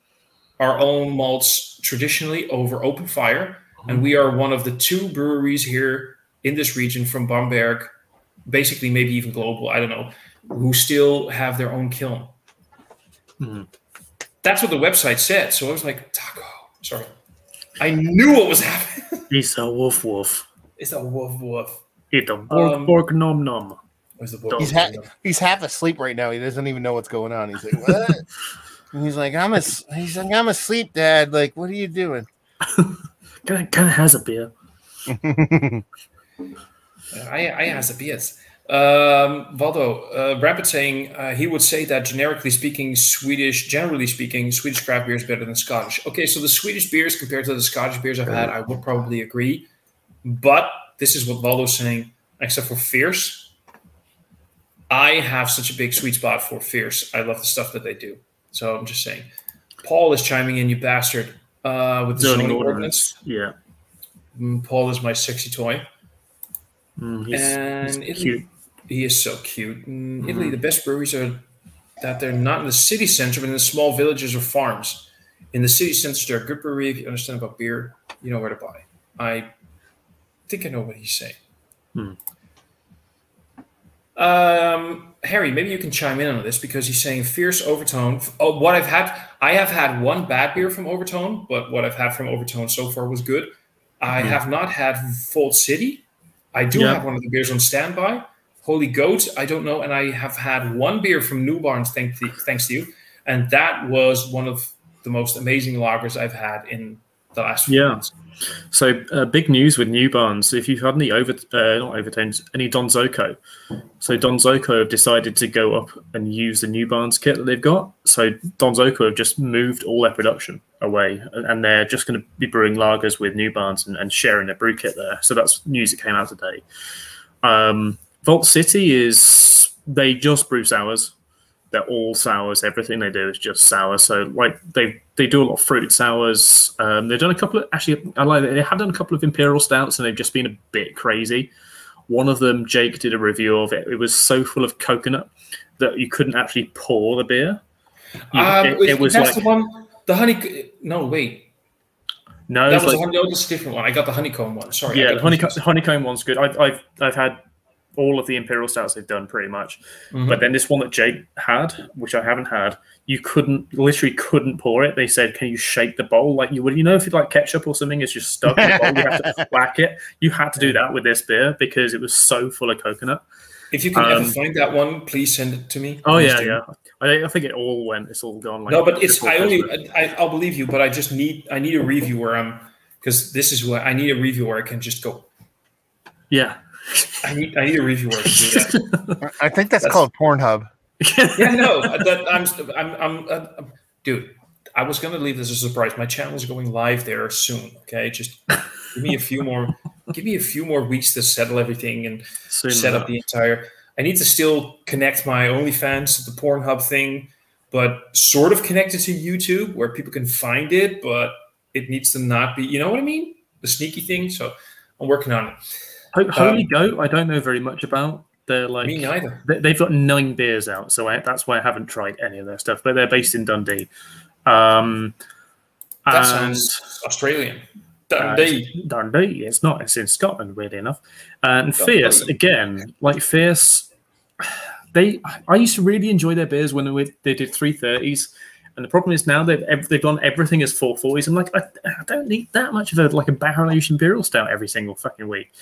our own malts traditionally over open fire, and we are one of the 2 breweries here in this region from Bamberg, basically maybe even global, I don't know, who still have their own kiln. That's what the website said. So I was like, Taco, sorry. I knew what was happening. It's a woof woof. It's a woof woof. It's a bork nom nom. He's half asleep right now. He doesn't even know what's going on. He's like, what? And he's like, I'm asleep, Dad. Like, what are you doing? Kind of has a beer. I has a beers. Valdo, Rapid saying he would say that generally speaking, Swedish craft beer is better than Scottish. Okay, so the Swedish beers compared to the Scottish beers I've had, I would probably agree. But this is what Valdo's saying, except for Fierce. I have such a big sweet spot for Fierce. I love the stuff that they do. So I'm just saying. Paul is chiming in, you bastard, with the zoning ordinance. Yeah. Paul is my sexy toy. He's cute. He is so cute. In Italy, the best breweries are that they're not in the city center, but in the small villages or farms. In the city centers, they're a good brewery. If you understand about beer, you know where to buy. I think I know what he's saying. Harry, maybe you can chime in on this because he's saying Fierce, Overtone. Oh, I have had one bad beer from Overtone, but what I've had from Overtone so far was good. I have not had Fold City. I do have one of the beers on standby. Holy Goat, I don't know. And I have had one beer from New Barns, thanks to you. And that was one of the most amazing lagers I've had in the last few months. So big news with New Barns. If you've had any not overtones, any Don Zoco. So Don Zoco have decided to go up and use the New Barns kit that they've got. So Don Zoco have just moved all their production away, and they're just going to be brewing lagers with New Barns and sharing their brew kit there. So that's news that came out today. Vault City they just brew sours. They're all sours. Everything they do is just sour. So like they do a lot of fruited sours. They've done a couple of they have done a couple of imperial stouts, and they've just been a bit crazy. One of them, Jake did a review of it. It was so full of coconut that you couldn't actually pour the beer. It was that's like the one. The honey. No, wait. No, that was that's a different one. I got the honeycomb one. Sorry. Yeah, the honeycomb one's good. I've had all of the imperial stouts they've done pretty much, but then this one that Jake had, which I haven't had, you literally couldn't pour it. They said, "Can you shake the bowl like you would? You know, if you like ketchup or something, it's just stuck in the bowl. You have to whack it. You had to do that with this beer because it was so full of coconut." If you can ever find that one, please send it to me. Oh yeah. I think it's all gone. Like, no, but I'll believe you, but I need a review where because this is what I need a review where I can just go. Yeah. I need a review where I can do that. I think that's called Pornhub. Yeah, no, I'm dude. I was gonna leave this as a surprise. My channel is going live there soon. Okay, just give me a few more weeks to settle everything and set up the entire. I need to still connect my OnlyFans to the Pornhub thing, but sort of connected to YouTube where people can find it, but it needs to not be. You know what I mean? The sneaky thing. So I'm working on it. Holy Goat, I don't know very much about. They're like me neither. They've got 9 beers out, so that's why I haven't tried any of their stuff. But they're based in Dundee. That sounds Australian. Dundee. Dundee. It's not. It's in Scotland, weirdly enough. And Fierce again, like Fierce. I used to really enjoy their beers when they did 330s. And the problem is now they've done everything as 440s. I'm like, I don't need that much of a barrel-aged imperial stout every single fucking week.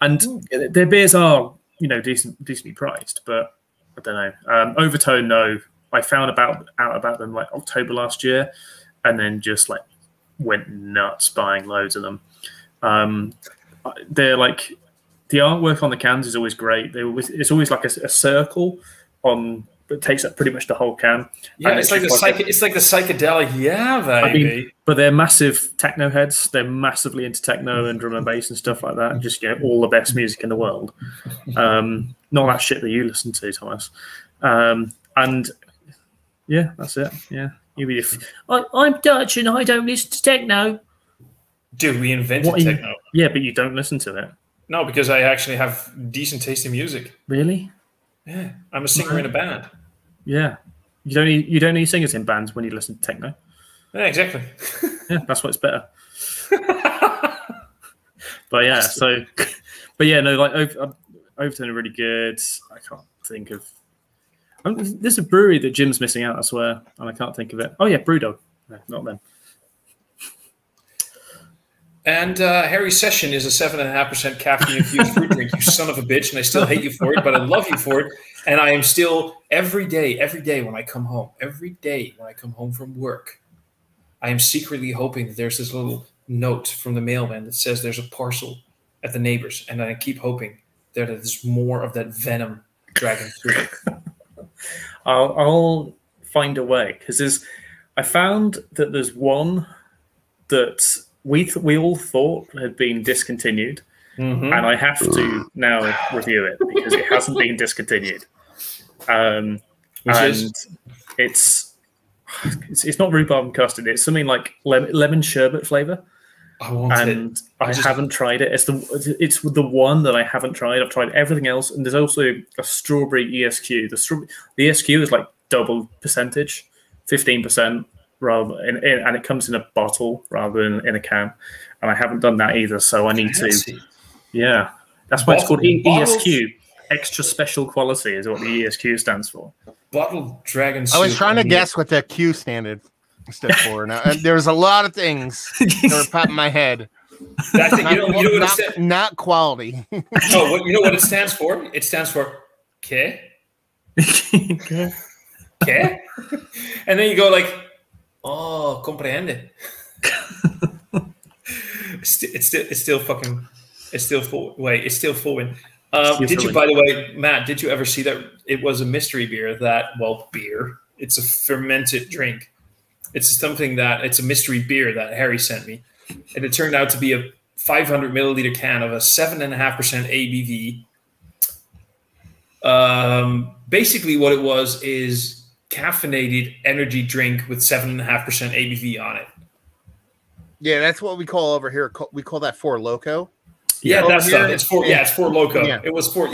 And their beers are, decently priced, but I don't know. Overtone, no. I found out about them like October last year, and then just like went nuts buying loads of them. They're like the artwork on the cans is always great. It's always like a circle on. It takes up pretty much the whole can. Yeah, it's like the psychedelic, baby. But they're massive techno heads. They're massively into techno and drum and bass and stuff like that. And just all the best music in the world. Not that shit that you listen to, Thomas. And yeah, that's it. Yeah, I'm Dutch and I don't listen to techno. Dude, we invented techno. Yeah, but you don't listen to it. No, because I actually have decent taste in music. Really? Yeah, I'm a singer in a band. Yeah, you don't need singers in bands when you listen to techno. Yeah, exactly. Yeah, that's what's better. But yeah, no, like Overton are really good. I can't think of. There's a brewery that Jim's missing out, I swear, and I can't think of it. Oh yeah, Brewdog. No, not them. And Harry Session is a 7.5% caffeine-infused fruit drink, you son of a bitch, and I still hate you for it, but I love you for it. And I am still, every day when I come home from work, I am secretly hoping that there's this little note from the mailman that says there's a parcel at the neighbors, and I keep hoping that there's more of that venom dragging through. I'll find a way, because I found that there's one that we all thought had been discontinued, and I have to now review it because it hasn't been discontinued. It's not rhubarb and custard. It's something like lemon sherbet flavor. I haven't tried it. It's the one that I haven't tried. I've tried everything else, and there's also a strawberry ESQ. The ESQ is like double percentage, 15%. And it comes in a bottle rather than in a can, and I haven't done that either. So I need to. Yeah, that's why it's called ESQ. Extra special quality is what the ESQ stands for. Bottled dragon. I was trying to guess what the Q stood for. Now there's a lot of things that were popping in my head. That's it. You know what it stands. Not quality. Oh, you know what it stands for? It stands for ¿Qué? Okay. ¿Qué? And then you go like, oh, comprehende. It's still full. Wait, it's still full. Did you, by the way, Matt? Did you ever see that it was a mystery beer? Beer. It's a fermented drink. It's a mystery beer that Harry sent me, and it turned out to be a 500 milliliter can of a 7.5% ABV. Basically, what it was is caffeinated energy drink with 7.5% ABV on it. Yeah, that's what we call over here. We call that Four Loco. Yeah, that's stuff. It's Four Loco. Yeah. It was Four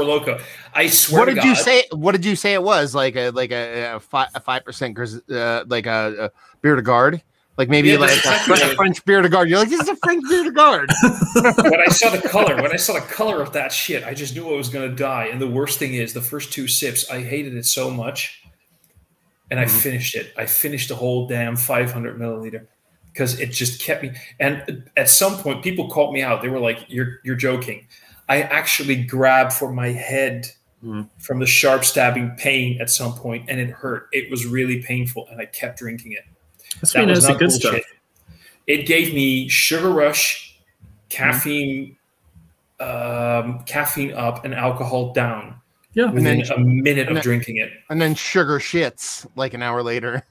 Loco. I swear. What did you say? What did you say it was? Like a 5%, like a beer de garde, like maybe a French beer de garde. You're like, this is a French beer de garde. When I saw the color of that shit, I just knew I was gonna die. And the worst thing is, the first 2 sips, I hated it so much, and I finished it. I finished the whole damn 500 milliliter. Because it just kept me. And at some point, people called me out. They were like, "You're joking." I actually grabbed for my head from the sharp stabbing pain at some point, and it hurt. It was really painful, and I kept drinking it. That was not good stuff. It gave me sugar rush, caffeine, caffeine up, and alcohol down. Yeah, within a minute of drinking it, and then sugar shits like an hour later.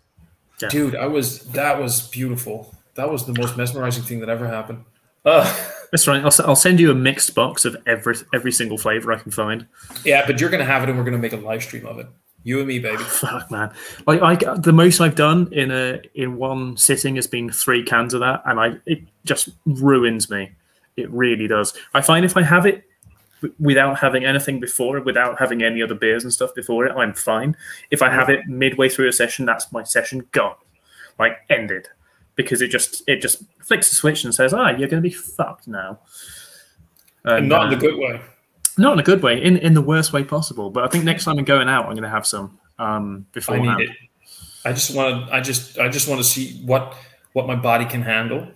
Yeah. Dude, that was beautiful. That was the most mesmerizing thing that ever happened. That's right. I'll send you a mixed box of every single flavor I can find. Yeah, but you're gonna have it, and we're gonna make a live stream of it. You and me, baby. Fuck, man. The most I've done in one sitting has been 3 cans of that, and it just ruins me. It really does. I find if I have it without having anything before, without having any other beers and stuff before it, I'm fine. If I have it midway through a session, that's my session gone, like ended, because it just flicks the switch and says, "Ah, you're going to be fucked now." And not in a good way. Not in a good way, in the worst way possible. But I think next time I'm going out, I'm going to have some beforehand. I need it. I just want to see what my body can handle.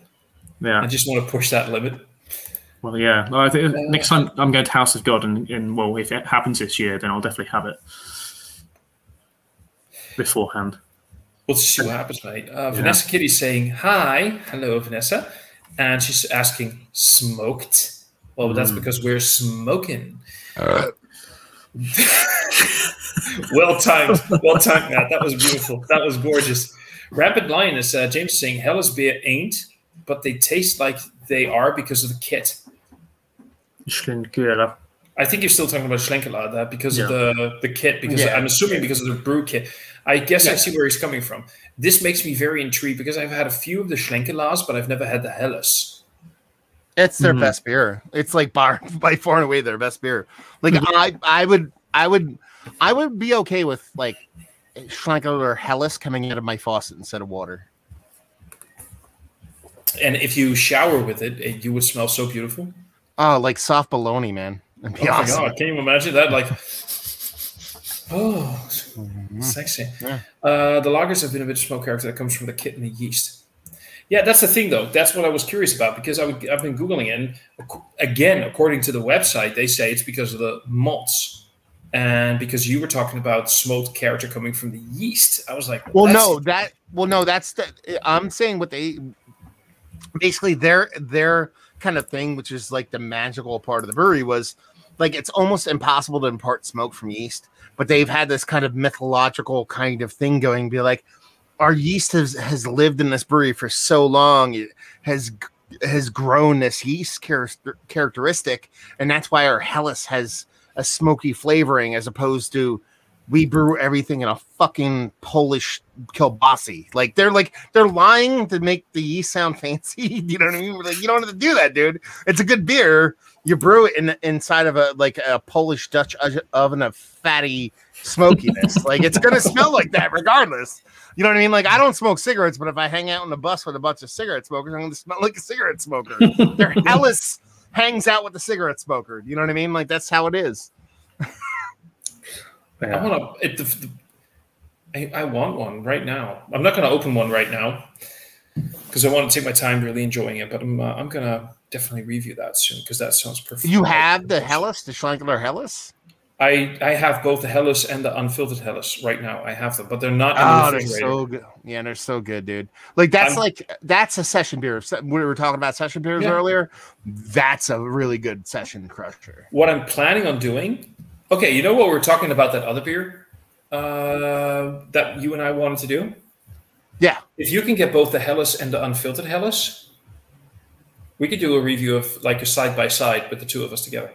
Yeah. I just want to push that limit. Well, yeah. Well, I think next time I'm going to House of God, and well, if it happens this year, then I'll definitely have it beforehand. We'll see what happens, mate. Vanessa Kitty's saying, "Hi. Hello, Vanessa." And she's asking, "Smoked?" Well, that's because we're smoking. Well timed, Matt. That was beautiful. That was gorgeous. Rapid Lioness, James is saying, Helles beer ain't, but they taste like they are because of the kit. Schlenkerla. I think you're still talking about Schlenkerla, because of the kit, because I'm assuming because of the brew kit. I guess I see where he's coming from. This makes me very intrigued because I've had a few of the Schlenkerlas, but I've never had the Helles. It's their best beer. It's like by far and away their best beer. Like I would be okay with like Schlenkerla or Helles coming out of my faucet instead of water. And if you shower with it, you would smell so beautiful. Oh, like soft bologna, man. Oh my God, can you imagine that? Like, oh, sexy. Yeah. The lagers have been a bit of smoke character that comes from the kit and the yeast. Yeah, that's the thing, though. That's what I was curious about, because I've been Googling it. And again, according to the website, they say it's because of the malts. And because you were talking about smoked character coming from the yeast. I was like, I'm saying what they basically their kind of thing, which is like the magical part of the brewery, was like it's almost impossible to impart smoke from yeast. But they've had this kind of mythological kind of thing going, be like, our yeast has lived in this brewery for so long. It has grown this yeast characteristic, and that's why our Helles has a smoky flavoring, as opposed to we brew everything in a fucking Polish kielbasa. Like they're lying to make the yeast sound fancy. You know what I mean? We're like, you don't have to do that, dude. It's a good beer. You brew it inside of a Polish Dutch oven of fatty smokiness. Like it's gonna smell like that regardless. You know what I mean? Like I don't smoke cigarettes, but if I hang out on the bus with a bunch of cigarette smokers, I'm gonna smell like a cigarette smoker. Their Helles hangs out with the cigarette smoker. You know what I mean? Like that's how it is. I want one right now. I'm not gonna open one right now because I want to take my time really enjoying it. But I'm gonna definitely review that soon because that sounds perfect. You have the Helles, the Schlenkerla Helles? I have both the Helles and the unfiltered Helles right now. I have them, but they're not in the Oh, they're refrigerator. so good. Yeah, they're so good, dude. Like that's a session beer. We were talking about session beers earlier. That's a really good session crusher. What I'm planning on doing. Okay, you know what we're talking about, that other beer that you and I wanted to do. Yeah. If you can get both the Helles and the unfiltered Helles, we could do a review of like a side by side with the two of us together.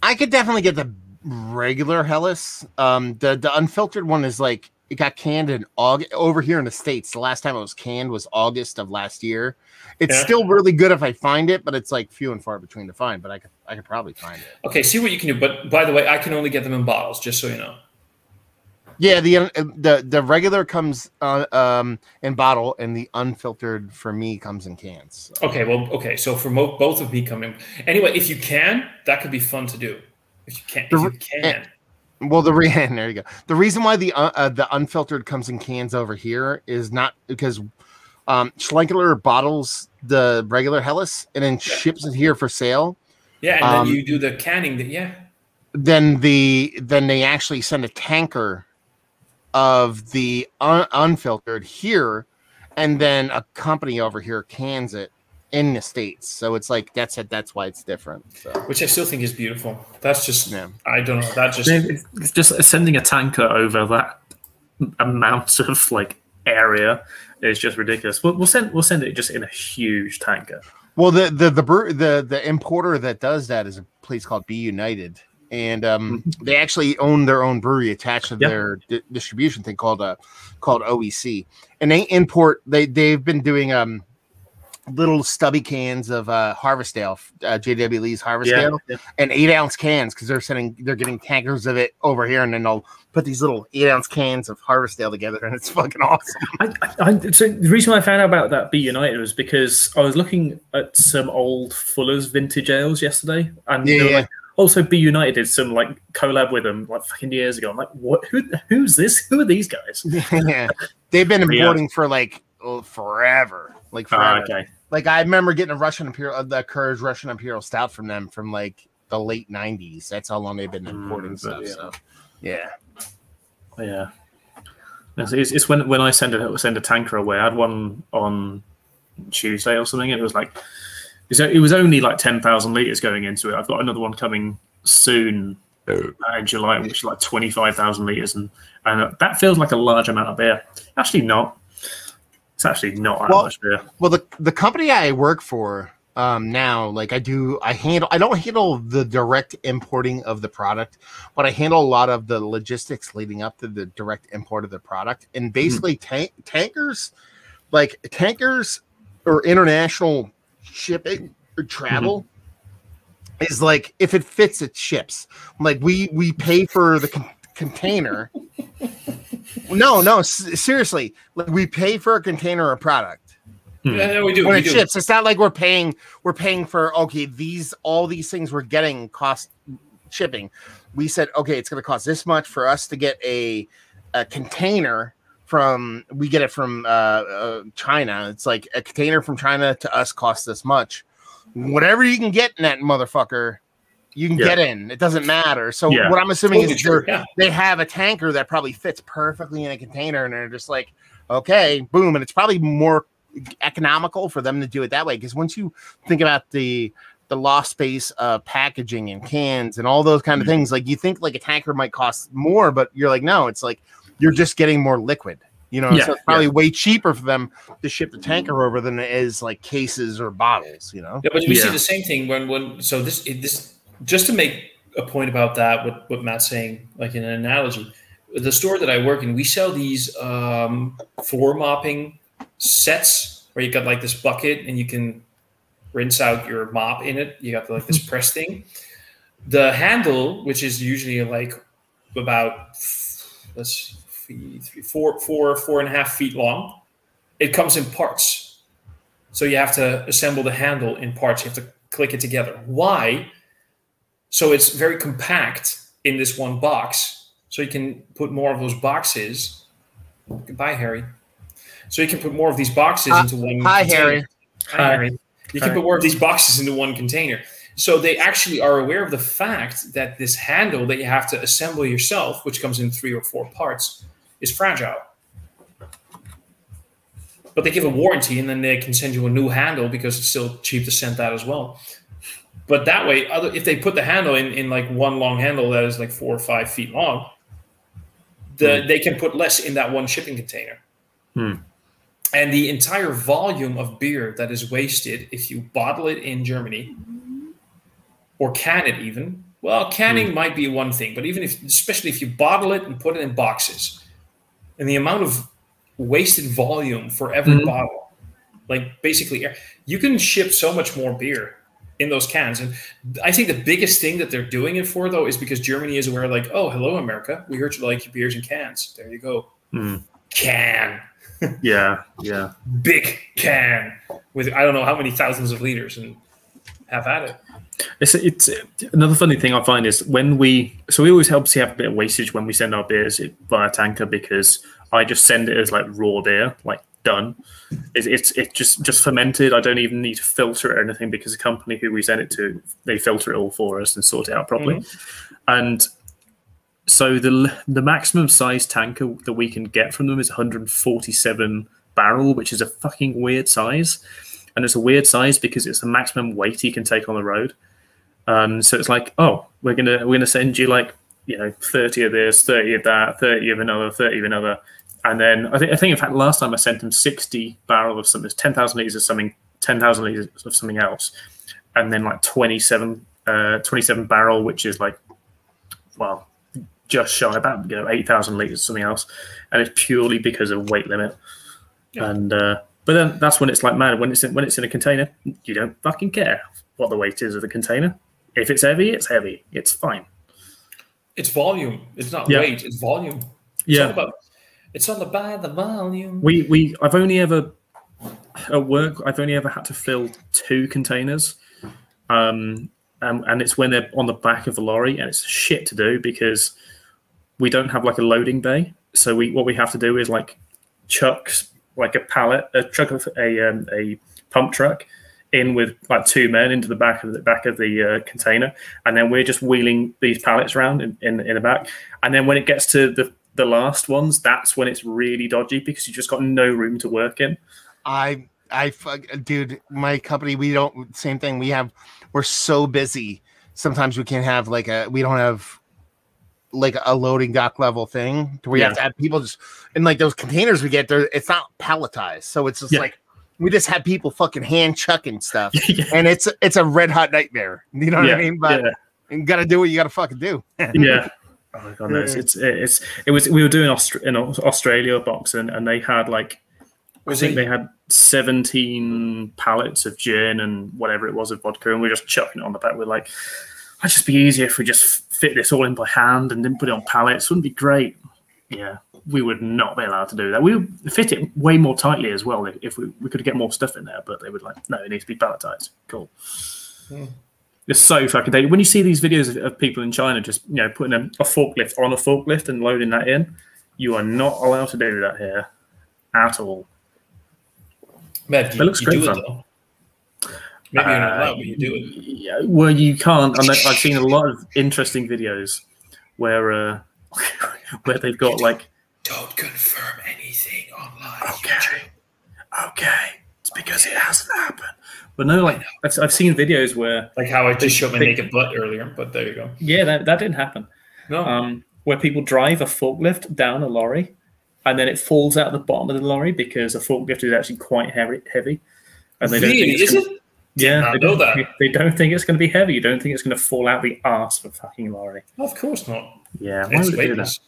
I could definitely get the regular Helles. The unfiltered one is like, it got canned in August over here in the States. The last time it was canned was August of last year. It's still really good if I find it, but it's like few and far between to find. But I could probably find it. Okay, see what you can do. But by the way, I can only get them in bottles, just so you know. Yeah, the regular comes in bottle, and the unfiltered for me comes in cans. So. Okay. So for both of me coming anyway, if you can, that could be fun to do. If you can. Well, there you go. The reason why the unfiltered comes in cans over here is not because Schlenkerler bottles the regular Helles and then ships it here for sale. Yeah, and then you do the canning. Then they actually send a tanker of the unfiltered here, and then a company over here cans it in the States. So it's like that's why it's different. So. Which I still think is beautiful. That's just I don't know. That just it's just sending a tanker over that amount of like area is just ridiculous. We'll send it just in a huge tanker. Well, the importer that does that is a place called Be United, and they actually own their own brewery attached to their distribution thing called OEC, and they import. They've been doing little stubby cans of Harvest Ale, JW Lee's Harvest Ale, and 8-ounce cans because they're getting tankers of it over here, and then they'll put these little 8-ounce cans of Harvest Ale together, and it's fucking awesome. So the reason I found out about that Be United was because I was looking at some old Fuller's vintage ales yesterday, and they were like, also Be United did some like collab with them like fucking years ago. I'm like, what? Who's this? Who are these guys? Yeah, they've been importing for like forever. Like forever. Okay. Like I remember getting a the Courage Russian Imperial Stout from them from like the late 90s. That's how long they've been importing stuff. Yeah. So yeah. It's when I send a tanker away. I had one on Tuesday or something. It was like it was only like 10,000 liters going into it. I've got another one coming soon in July, which is like 25,000 liters, and that feels like a large amount of beer. Actually, not. It's actually not that much beer. Well, the company I work for now, like I don't handle the direct importing of the product, but I handle a lot of the logistics leading up to the direct import of the product. And basically tankers or international shipping or travel is like, if it fits, it ships. Like we pay for the container. No, seriously. Like we pay for a container of product. Yeah, we do. When it ships, it's not like we're paying for all these things we're getting cost shipping. We said, okay, it's going to cost this much for us to get a container we get it from China. It's like a container from China to us costs this much. Whatever you can get in that motherfucker, you can get in. It doesn't matter. So what I'm assuming is they have a tanker that probably fits perfectly in a container, and they're just like, okay, boom. And it's probably more economical for them to do it that way. Because once you think about the lost space of packaging and cans and all those kind of things, like you think like a tanker might cost more, but you're like, no, it's like you're just getting more liquid. So it's probably way cheaper for them to ship the tanker over than it is like cases or bottles. Yeah, but we see the same thing when so this. Just to make a point about that, what Matt's saying, like in an analogy, the store that I work in, we sell these floor mopping sets where you got like this bucket and you can rinse out your mop in it. You got like this press thing. The handle, which is usually like about 4.5 feet long, it comes in parts. So you have to assemble the handle in parts. You have to click it together. Why? So it's very compact in this one box. So you can put more of those boxes. Goodbye, Harry. So you can put more of these boxes into one container. Harry. Hi, Harry. You can put more of these boxes into one container. So they actually are aware of the fact that this handle that you have to assemble yourself, which comes in 3 or 4 parts, is fragile. But they give a warranty, and then they can send you a new handle because it's still cheap to send that as well. But that way, if they put the handle in like one long handle that is like 4 or 5 feet long, they can put less in that one shipping container. And the entire volume of beer that is wasted if you bottle it in Germany or can it even, well, canning might be one thing, but especially if you bottle it and put it in boxes, and the amount of wasted volume for every bottle, like basically, you can ship so much more beer in those cans. And I think the biggest thing that they're doing it for, though, is because Germany is aware, like, oh, hello, America. We heard you like your beers in cans. There you go. Can. Yeah. Big can with I don't know how many thousands of liters, and have at it. It's another funny thing I find is when we always obviously have a bit of wastage when we send our beers via tanker, because I just send it as like raw beer, like done. It's just fermented. I don't even need to filter it or anything, because the company who we send it to, they filter it all for us and sort it out properly. And so the maximum size tanker that we can get from them is 147 barrel, which is a fucking weird size. And it's a weird size because it's the maximum weight you can take on the road. So it's like, oh, we're gonna send you like 30 of this, 30 of that, 30 of another, 30 of another. And then I think in fact last time I sent them 60 barrel of something, 10,000 liters of something, 10,000 liters of something else, and then like 27 barrel, which is like, well, just shy about 8,000 liters of something else, and it's purely because of weight limit. And but then that's when it's like, man, when it's in a container, you don't fucking care what the weight is of the container. If it's heavy, it's heavy. It's fine. It's volume. It's not weight. It's volume. It's all about the volume. I've only ever at work, I've only ever had to fill 2 containers, and it's when they're on the back of the lorry, and it's shit to do because we don't have like a loading bay. So what we have to do is like chuck like a pump truck in with like 2 men into the back of the container, and then we're just wheeling these pallets around in the back. And then when it gets to the last ones, that's when it's really dodgy because you just got no room to work in. Dude, my company, same thing. We're so busy. Sometimes we can't have we don't have like a loading dock level thing to where you have to have people just in like those containers we get there. It's not palletized. So it's just like, we just have people fucking hand chucking stuff and it's a red hot nightmare. You know what I mean? But you got to do what you got to fucking do. Yeah. Oh my god, no, we were doing in Australia box, and they had like, I think they had 17 pallets of gin and whatever it was of vodka, and we were just chucking it on the back. We're like, it'd just be easier if we just fit this all in by hand and didn't put it on pallets. Wouldn't it be great? Yeah, we would not be allowed to do that. We would fit it way more tightly as well if we could get more stuff in there, but they would like, no, it needs to be palletized. Cool. It's so fucking dated. When you see these videos of people in China just putting a forklift on a forklift and loading that in, you are not allowed to do that here at all. Matt, you do it though. Maybe you're not allowed, but you do it. Yeah, well, you can't. I've seen a lot of interesting videos where they've got like, don't confirm anything online. Okay, it's because it hasn't happened. But no, like I've seen videos where, like how I just showed my naked butt earlier. But there you go. Yeah, that didn't happen. No. Where people drive a forklift down a lorry, and then it falls out the bottom of the lorry because a forklift is actually quite heavy, and they don't think it's it? Yeah, I know that. They don't think it's going to be heavy. You don't think it's going to fall out the arse of a fucking lorry. Of course not. Yeah, why would it do that?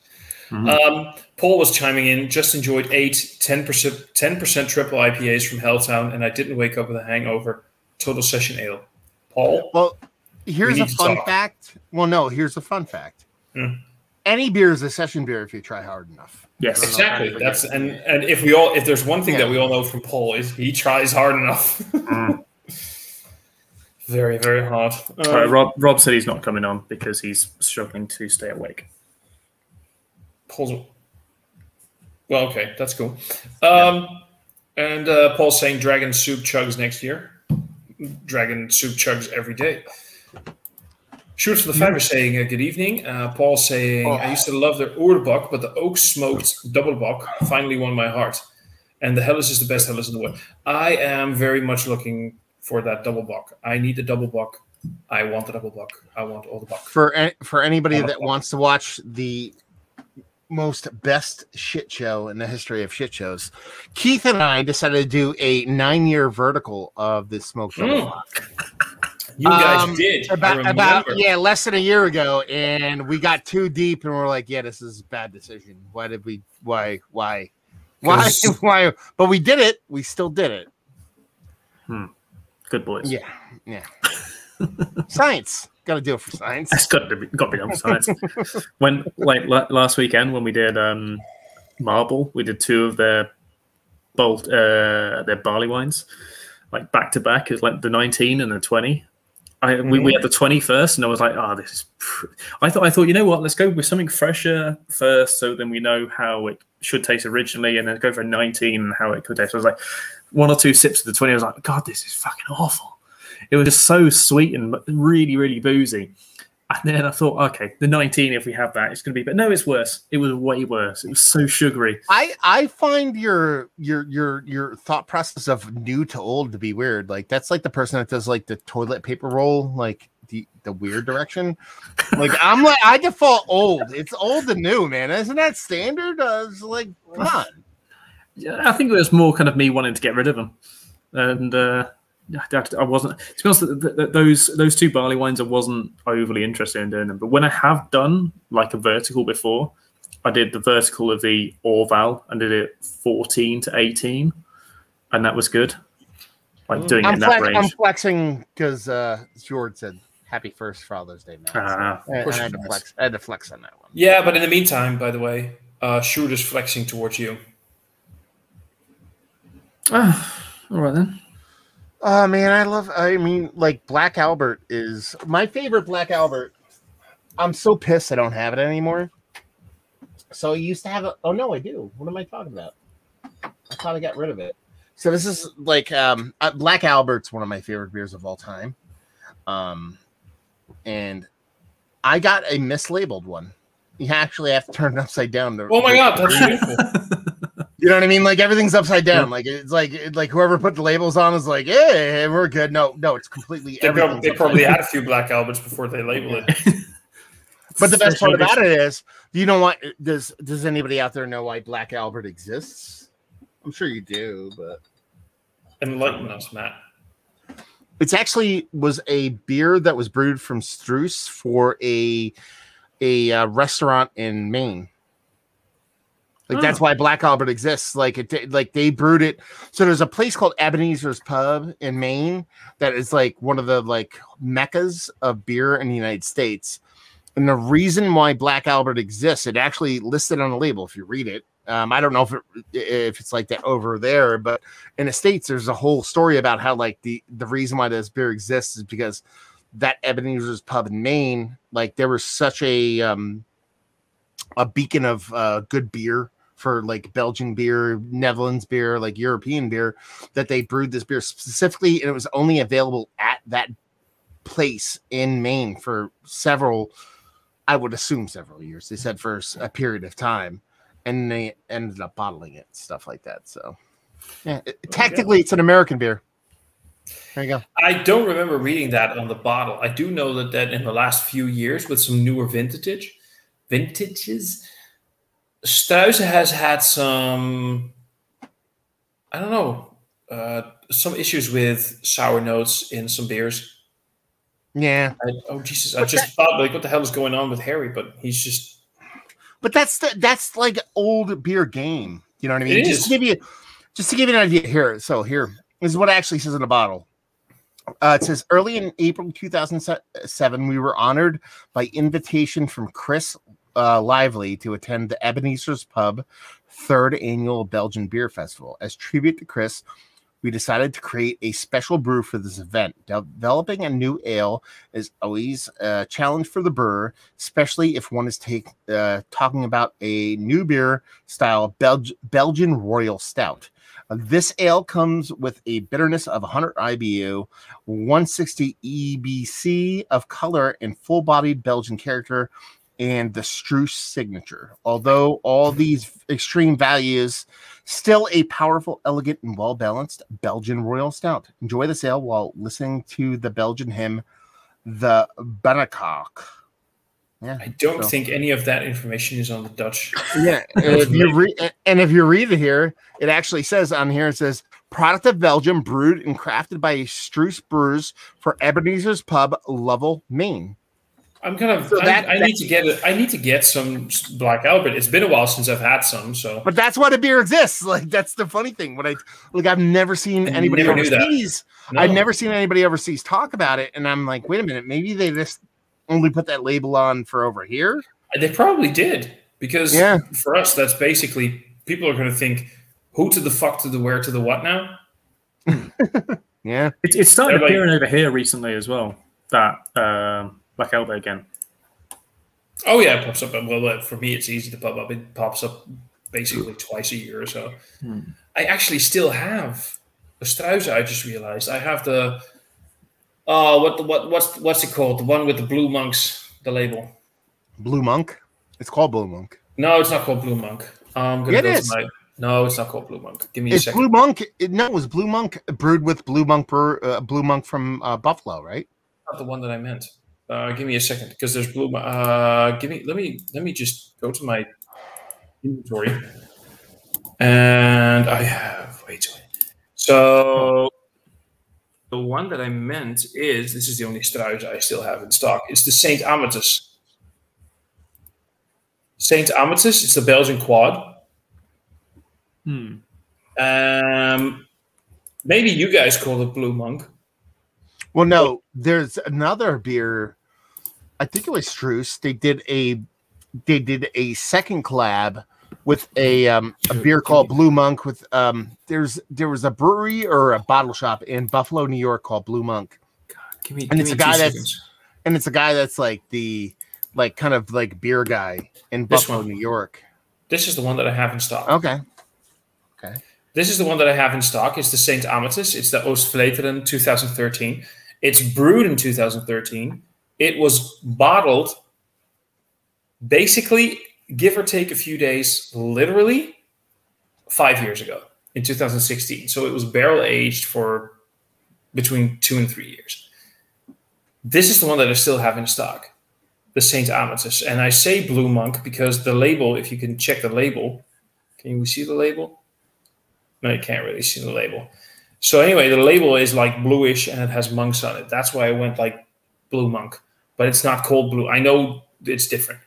Paul was chiming in. Just enjoyed 10% triple IPAs from Helltown, and I didn't wake up with a hangover. Total session ale. Paul? Well, here's a fun fact. Well, no, here's a fun fact. Any beer is a session beer if you try hard enough. Yes, exactly. That's and if there's one thing that we all know from Paul is he tries hard enough. Very, very hard. Rob said he's not coming on because he's struggling to stay awake. Paul's well, okay, that's cool. And Paul's saying Dragon Soup chugs next year. Dragon Soup chugs every day. Shoot for the Fiber saying good evening. Paul saying, I used to love the Oerbach, but the oak smoked double bock finally won my heart. And the Helles is the best Helles in the world. I am very much looking for that double bock. I need the double bock. I want the double bock. I want all the bock. For anybody that wants to watch the most best shit show in the history of shit shows, Keith and I decided to do a 9-year vertical of this smoked double bock. You guys did about less than a year ago, and we got too deep, and we're like, yeah, this is a bad decision. Why? But we did it. We still did it. Good boys. Yeah. Science. Got to do it for science. It's got to be done for science. When last weekend when we did Marble, we did 2 of their barley wines, like back to back. It was like the 19 and the 20. We had the 20 first, and I was like, this is. I thought, you know what? Let's go with something fresher first, so then we know how it should taste originally, and then go for a 19 and how it could taste. So I was like, 1 or 2 sips of the 20. I was like, God, this is fucking awful. It was just so sweet and really, really boozy. And then I thought, okay, the 19, if we have that, it's going to be. But no, it's worse. It was way worse. It was so sugary. I find your thought process of new to old to be weird. Like that's like the person that does like the toilet paper roll, like the weird direction. Like I default old. It's old to new, man. Isn't that standard? It's like, come on. Yeah, I think it was more kind of me wanting to get rid of them, and I wasn't. To be honest, those 2 barley wines, I wasn't overly interested in doing them. But when I have done like a vertical before, I did the vertical of the Orval and did it 14 to 18, and that was good. Like doing it in that range. I'm flexing because George said Happy First Father's Day, man. So I had to flex on that one. Yeah, but in the meantime, by the way, Sjoerd is flexing towards you. All right then. Man, like Black Albert is my favorite Black Albert. I'm so pissed I don't have it anymore. So I used to have it. Oh no, I do. What am I talking about? I thought I got rid of it. So this is like Black Albert's one of my favorite beers of all time. And I got a mislabeled one. You actually have to turn it upside down. Oh my god, that's beautiful. You know what I mean? Like everything's upside down. Like it's like whoever put the labels on is like, hey, we're good. No, it's completely. They probably had a few Black Alberts before they labeled it. But the best part about it is, do you know what? Does anybody out there know why Black Albert exists? I'm sure you do, but enlighten us, Matt. It's actually was a beer that was brewed from Struce for a restaurant in Maine. Like that's why Black Albert exists. Like they brewed it. So there's a place called Ebenezer's Pub in Maine that is like one of the like meccas of beer in the United States. And the reason why Black Albert exists, it actually listed on the label if you read it. I don't know if it's like that over there, but in the States, there's a whole story about how like the reason why this beer exists is because that Ebenezer's Pub in Maine, like there was such a beacon of good beer for like Belgian beer, Netherlands beer, like European beer, that they brewed this beer specifically, and it was only available at that place in Maine for several, I would assume several years. They said for a period of time, and they ended up bottling it, stuff like that. So yeah, technically it's an American beer. There you go. I don't remember reading that on the bottle. I do know that in the last few years with some newer vintages, Struise has had some, I don't know, some issues with sour notes in some beers. Yeah. Jesus! I just thought, like, what the hell is going on with Harry? But he's just. But that's like old beer game. You know what I mean? It just to give you an idea here. So here is what it actually says in the bottle. It says early in April 2007, we were honored by invitation from Chris Lively to attend the Ebenezer's Pub 3rd annual Belgian Beer Festival. As tribute to Chris, we decided to create a special brew for this event. Developing a new ale is always a challenge for the brewer, especially if one is talking about a new beer style Belgian Royal Stout. This ale comes with a bitterness of 100 IBU, 160 EBC of color, and full-bodied Belgian character, and the Struce signature. Although all these extreme values, still a powerful, elegant, and well-balanced Belgian Royal Stout. Enjoy this ale while listening to the Belgian hymn, the Bannekock. Yeah, I don't think any of that information is on the Dutch. Yeah, if you read it here, it actually says on here, it says, product of Belgium, brewed and crafted by Struce Brewers for Ebenezer's Pub, Lovell, Maine. I'm kind of. So I need to get it. I need to get some Black Albert. It's been a while since I've had some. So, but that's why the beer exists. Like that's the funny thing. I've never seen anybody overseas. No. I've never seen anybody overseas talk about it, and I'm like, wait a minute, maybe they just only put that label on for over here. They probably did, because for us, that's basically, people are going to think, who to the fuck to the where to the what now? Yeah, it's started appearing over here recently as well. That. Black Albert again. Oh yeah, it pops up. Well, for me, it's easy to pop up. It pops up basically twice a year or so. I actually still have a Struise. I just realized I have the what's it called? The one with the Blue Monks, the label. Blue Monk. It's called Blue Monk. No, it's not called Blue Monk. I'm gonna go to my. No, it's not called Blue Monk. Give me a second. Blue Monk. It was Blue Monk brewed with Blue Monk from Buffalo, right? Not the one that I meant. Give me a second, because there's Blue. Let me just go to my inventory, and I have So the one that I meant is, this is the only Struise I still have in stock. It's the Saint Amatus. Saint Amatus. It's the Belgian quad. Maybe you guys call it Blue Monk. Well, no, there's another beer. I think it was Struce. They did a second collab with a beer called Blue Monk. With there was a brewery or a bottle shop in Buffalo, New York called Blue Monk. God, it's a guy that's like the kind of like beer guy in Buffalo, New York. This is the one that I have in stock. Okay. This is the one that I have in stock. It's the Saint Amatus. It's the Oostvleteren 2013. It's brewed in 2013. It was bottled basically, give or take a few days, literally 5 years ago in 2016. So it was barrel aged for between 2 and 3 years. This is the one that I still have in stock, the Saint Amatus. And I say Blue Monk because the label, if you can check the label, can you see the label? No, you can't really see the label. So anyway, the label is like bluish and it has monks on it. That's why I went like Blue Monk, but it's not called blue. I know it's different.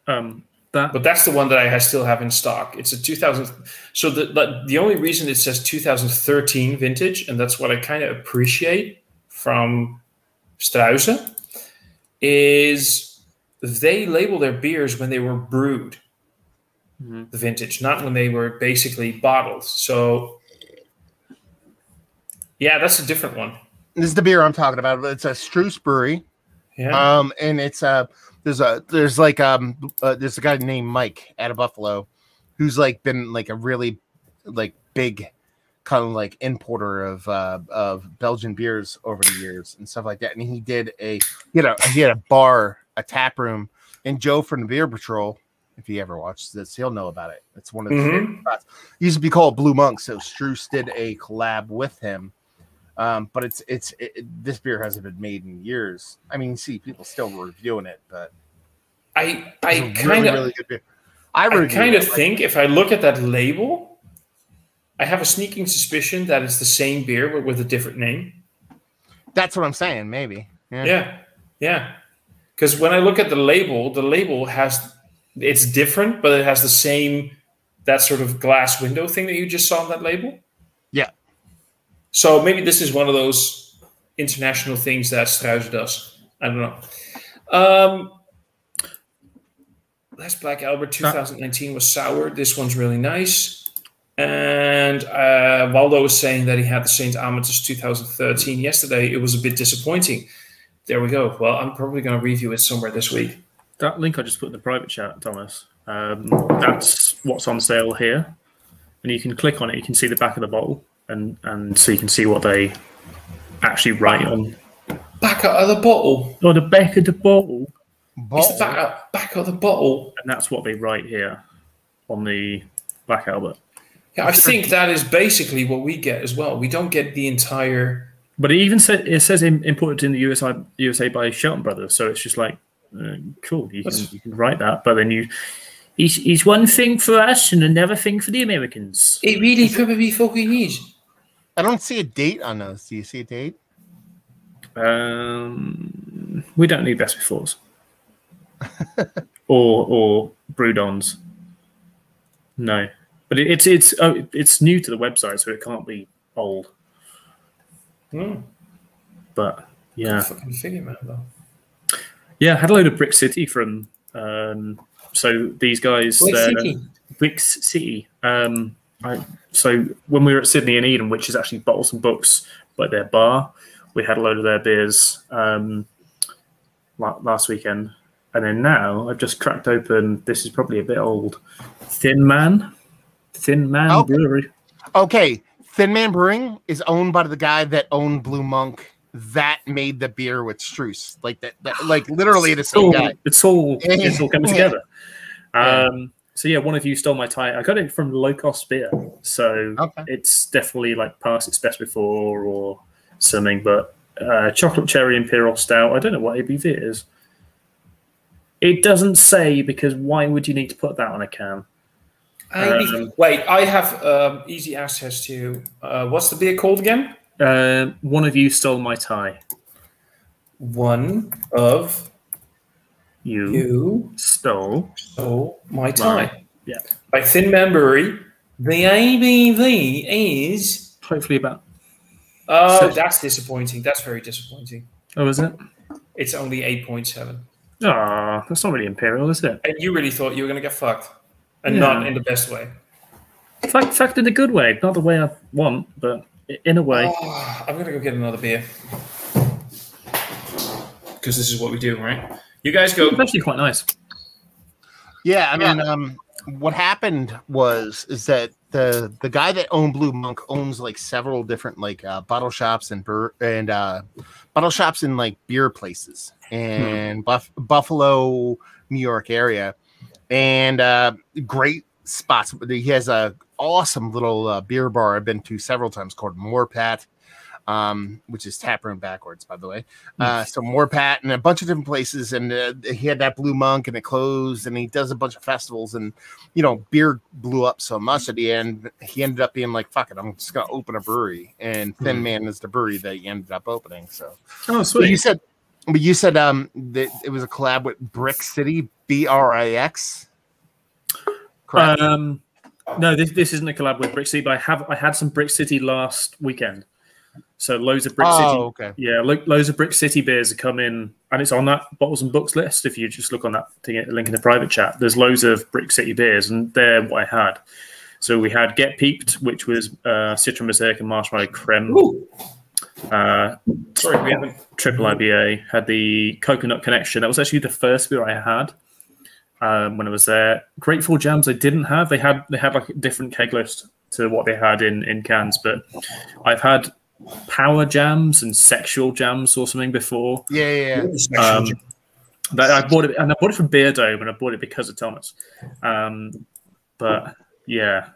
But that's the one that I still have in stock. It's a 2000. So the only reason it says 2013 vintage, and that's what I kind of appreciate from Struise, is they label their beers when they were brewed. The vintage, not when they were basically bottled. So, yeah, that's a different one. This is the beer I'm talking about. It's a Struce brewery. Yeah. And it's there's a guy named Mike out of Buffalo, who's like been like a really like big kind of like importer of Belgian beers over the years and stuff like that. And he did he had a bar, a tap room, and Joe from the Beer Patrol, if he ever watches this, he'll know about it. It's one of the favorite spots. It used to be called Blue Monk, so Struce did a collab with him. But this beer hasn't been made in years. I mean, see, people still reviewing it, but I kind of really good beer. I kind of think if I look at that label, I have a sneaking suspicion that it's the same beer but with a different name. That's what I'm saying. Maybe. Yeah. Because when I look at the label has. It's different, but it has the same, that sort of glass window thing that you just saw on that label. Yeah. So maybe this is one of those international things that Struise does. I don't know. Last Black Albert 2019 was sour. This one's really nice. And Waldo was saying that he had the St. Amatus 2013 yesterday. It was a bit disappointing. There we go. Well, I'm probably going to review it somewhere this week. That link I just put in the private chat, Thomas, that's what's on sale here. And you can click on it. You can see the back of the bottle. And so you can see what they actually write on. Back of the bottle? Oh, the back of the bottle. It's the back of the bottle. And that's what they write here on the Black Albert. Yeah, I think that is basically what we get as well. We don't get the entire... But it says imported in the USA by Shelton Brothers. So it's just like, cool, you can write that. But then it's one thing for us and another thing for the Americans. It really probably fucking is. I don't see a date on those. Do you see a date? We don't need best befores. or Brudons. No. But it's new to the website, so it can't be old. But yeah, fucking figure man though. Yeah, I had a load of Brick City from. So these guys, Bricks City. So when we were at Sydney and Eden, which is actually Bottles and Books, like their bar, we had a load of their beers last weekend, and then now I've just cracked open. This is probably a bit old. Thin Man Brewery. Okay, Thin Man Brewing is owned by the guy that owned Blue Monk. That made the beer with Struce, like that like literally the same guy. It's all coming together. So yeah, one of you stole my tie. I got it from Low Cost Beer, so it's definitely like past its best before or something. But chocolate cherry imperial stout. I don't know what ABV it is. It doesn't say, because why would you need to put that on a can? Wait, I have easy access to what's the beer called again? One of you stole my tie. One of you stole my tie. Yeah. By Thin Man Brewery. The ABV is hopefully about. Oh, that's disappointing. That's very disappointing. Oh, is it? It's only 8.7. Oh, that's not really imperial, is it? And you really thought you were going to get fucked. And not in the best way. Fucked in a good way. Not the way I want, but in a way. Oh, I'm going to go get another beer. Because this is what we do, right? You guys go. It's actually quite nice. Yeah, I mean, what happened is that the guy that owned Blue Monk owns like several different like bottle shops and bottle shops in like beer places and Buffalo, New York area. And great spots. He has a awesome little beer bar I've been to several times called Moorpat, which is taproom backwards, by the way. So Moorpat and a bunch of different places. And he had that Blue Monk and it closed. And he does a bunch of festivals. And, beer blew up so much at the end. He ended up being like, fuck it, I'm just going to open a brewery. And Thin Man is the brewery that he ended up opening. So, sweet. But you said that it was a collab with Brick City, BRIX. Correct. No, this isn't a collab with Brick City, but I had some Brick City last weekend. So loads of Brick City. Okay. Yeah, loads of Brick City beers have come in, and it's on that Bottles and Books list. If you just look on that thing, link in the private chat, there's loads of Brick City beers, and they're what I had. So we had Get Peeped, which was Citron Mosaic and Marshmallow Creme. Sorry, we haven't. Triple IBA. Had the Coconut Connection. That was actually the first beer I had when I was there. Grateful Jams I didn't have. They had like a different keg list to what they had in cans, but I've had Power Jams and Sexual Jams or something before. Yeah. I bought it, and I bought it from Beer Dome, and I bought it because of Thomas. But yeah,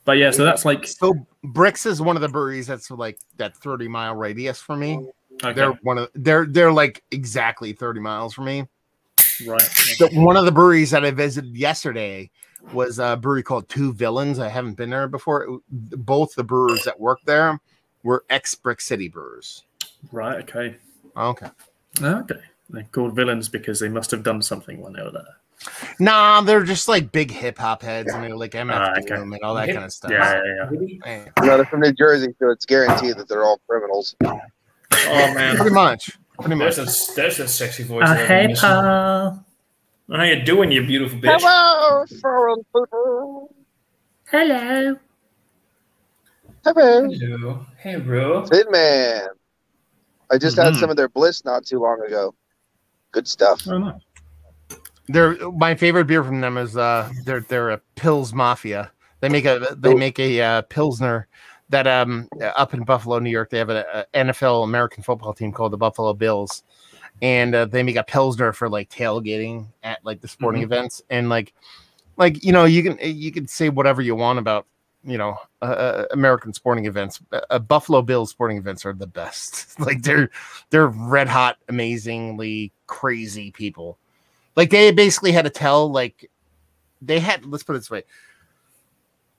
so that's like. So Bricks is one of the breweries that's like that 30-mile radius for me. Okay. They're like exactly 30 miles from me. Right. So one of the breweries that I visited yesterday was a brewery called Two Villains. I haven't been there before. Both the brewers that worked there were ex-Brick City brewers. Right. Okay. Okay. They're called villains because they must have done something when they were there. Nah, they're just like big hip hop heads, and they're like MF Doom and all that kind of stuff. Yeah. No, they're from New Jersey, so it's guaranteed that they're all criminals. Oh man, pretty much. There's a sexy voice. Hey, Paul. How you doing, you beautiful bitch? Hello, foreign people. Hello. Hello. Hello. Hey, bro. Thin Man. I just had some of their Bliss not too long ago. Good stuff. Oh, no. My favorite beer from them is they're a Pils Mafia. They make a Pilsner that up in Buffalo, New York, they have a NFL American football team called the Buffalo Bills, and they make a Pilsner for like tailgating at like the sporting events, and like you know, you can say whatever you want about, you know, American sporting events. Buffalo Bills sporting events are the best. Like they're red hot, amazingly crazy people. Like they basically had to tell, like they had, let's put it this way.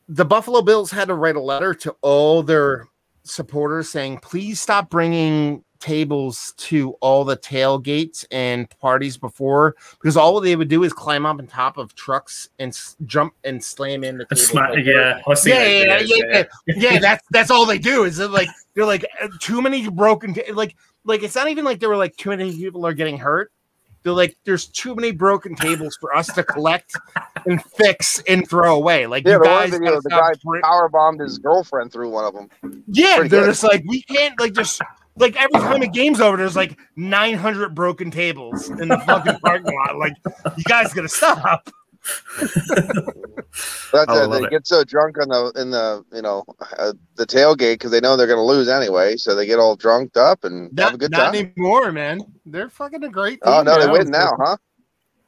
The Buffalo Bills had to write a letter to all their supporters saying, please stop bringing tables to all the tailgates and parties before, because all they would do is climb up on top of trucks and jump and slam in the table. That's all they do is they're like too many broken like it's not even like they were like too many people are getting hurt. They're like, there's too many broken tables for us to collect and fix and throw away. Like, yeah, you guys, the guy power bombed his girlfriend through one of them. Yeah, they're good. Just like, we can't like just like every time a game's over, there's like 900 broken tables in the fucking parking lot. Like, you guys gotta stop. That's it. They get so drunk in the the tailgate because they know they're going to lose anyway, so they get all drunked up and have a good time. Not anymore, man. They're fucking a great team. Oh no, they win now, huh?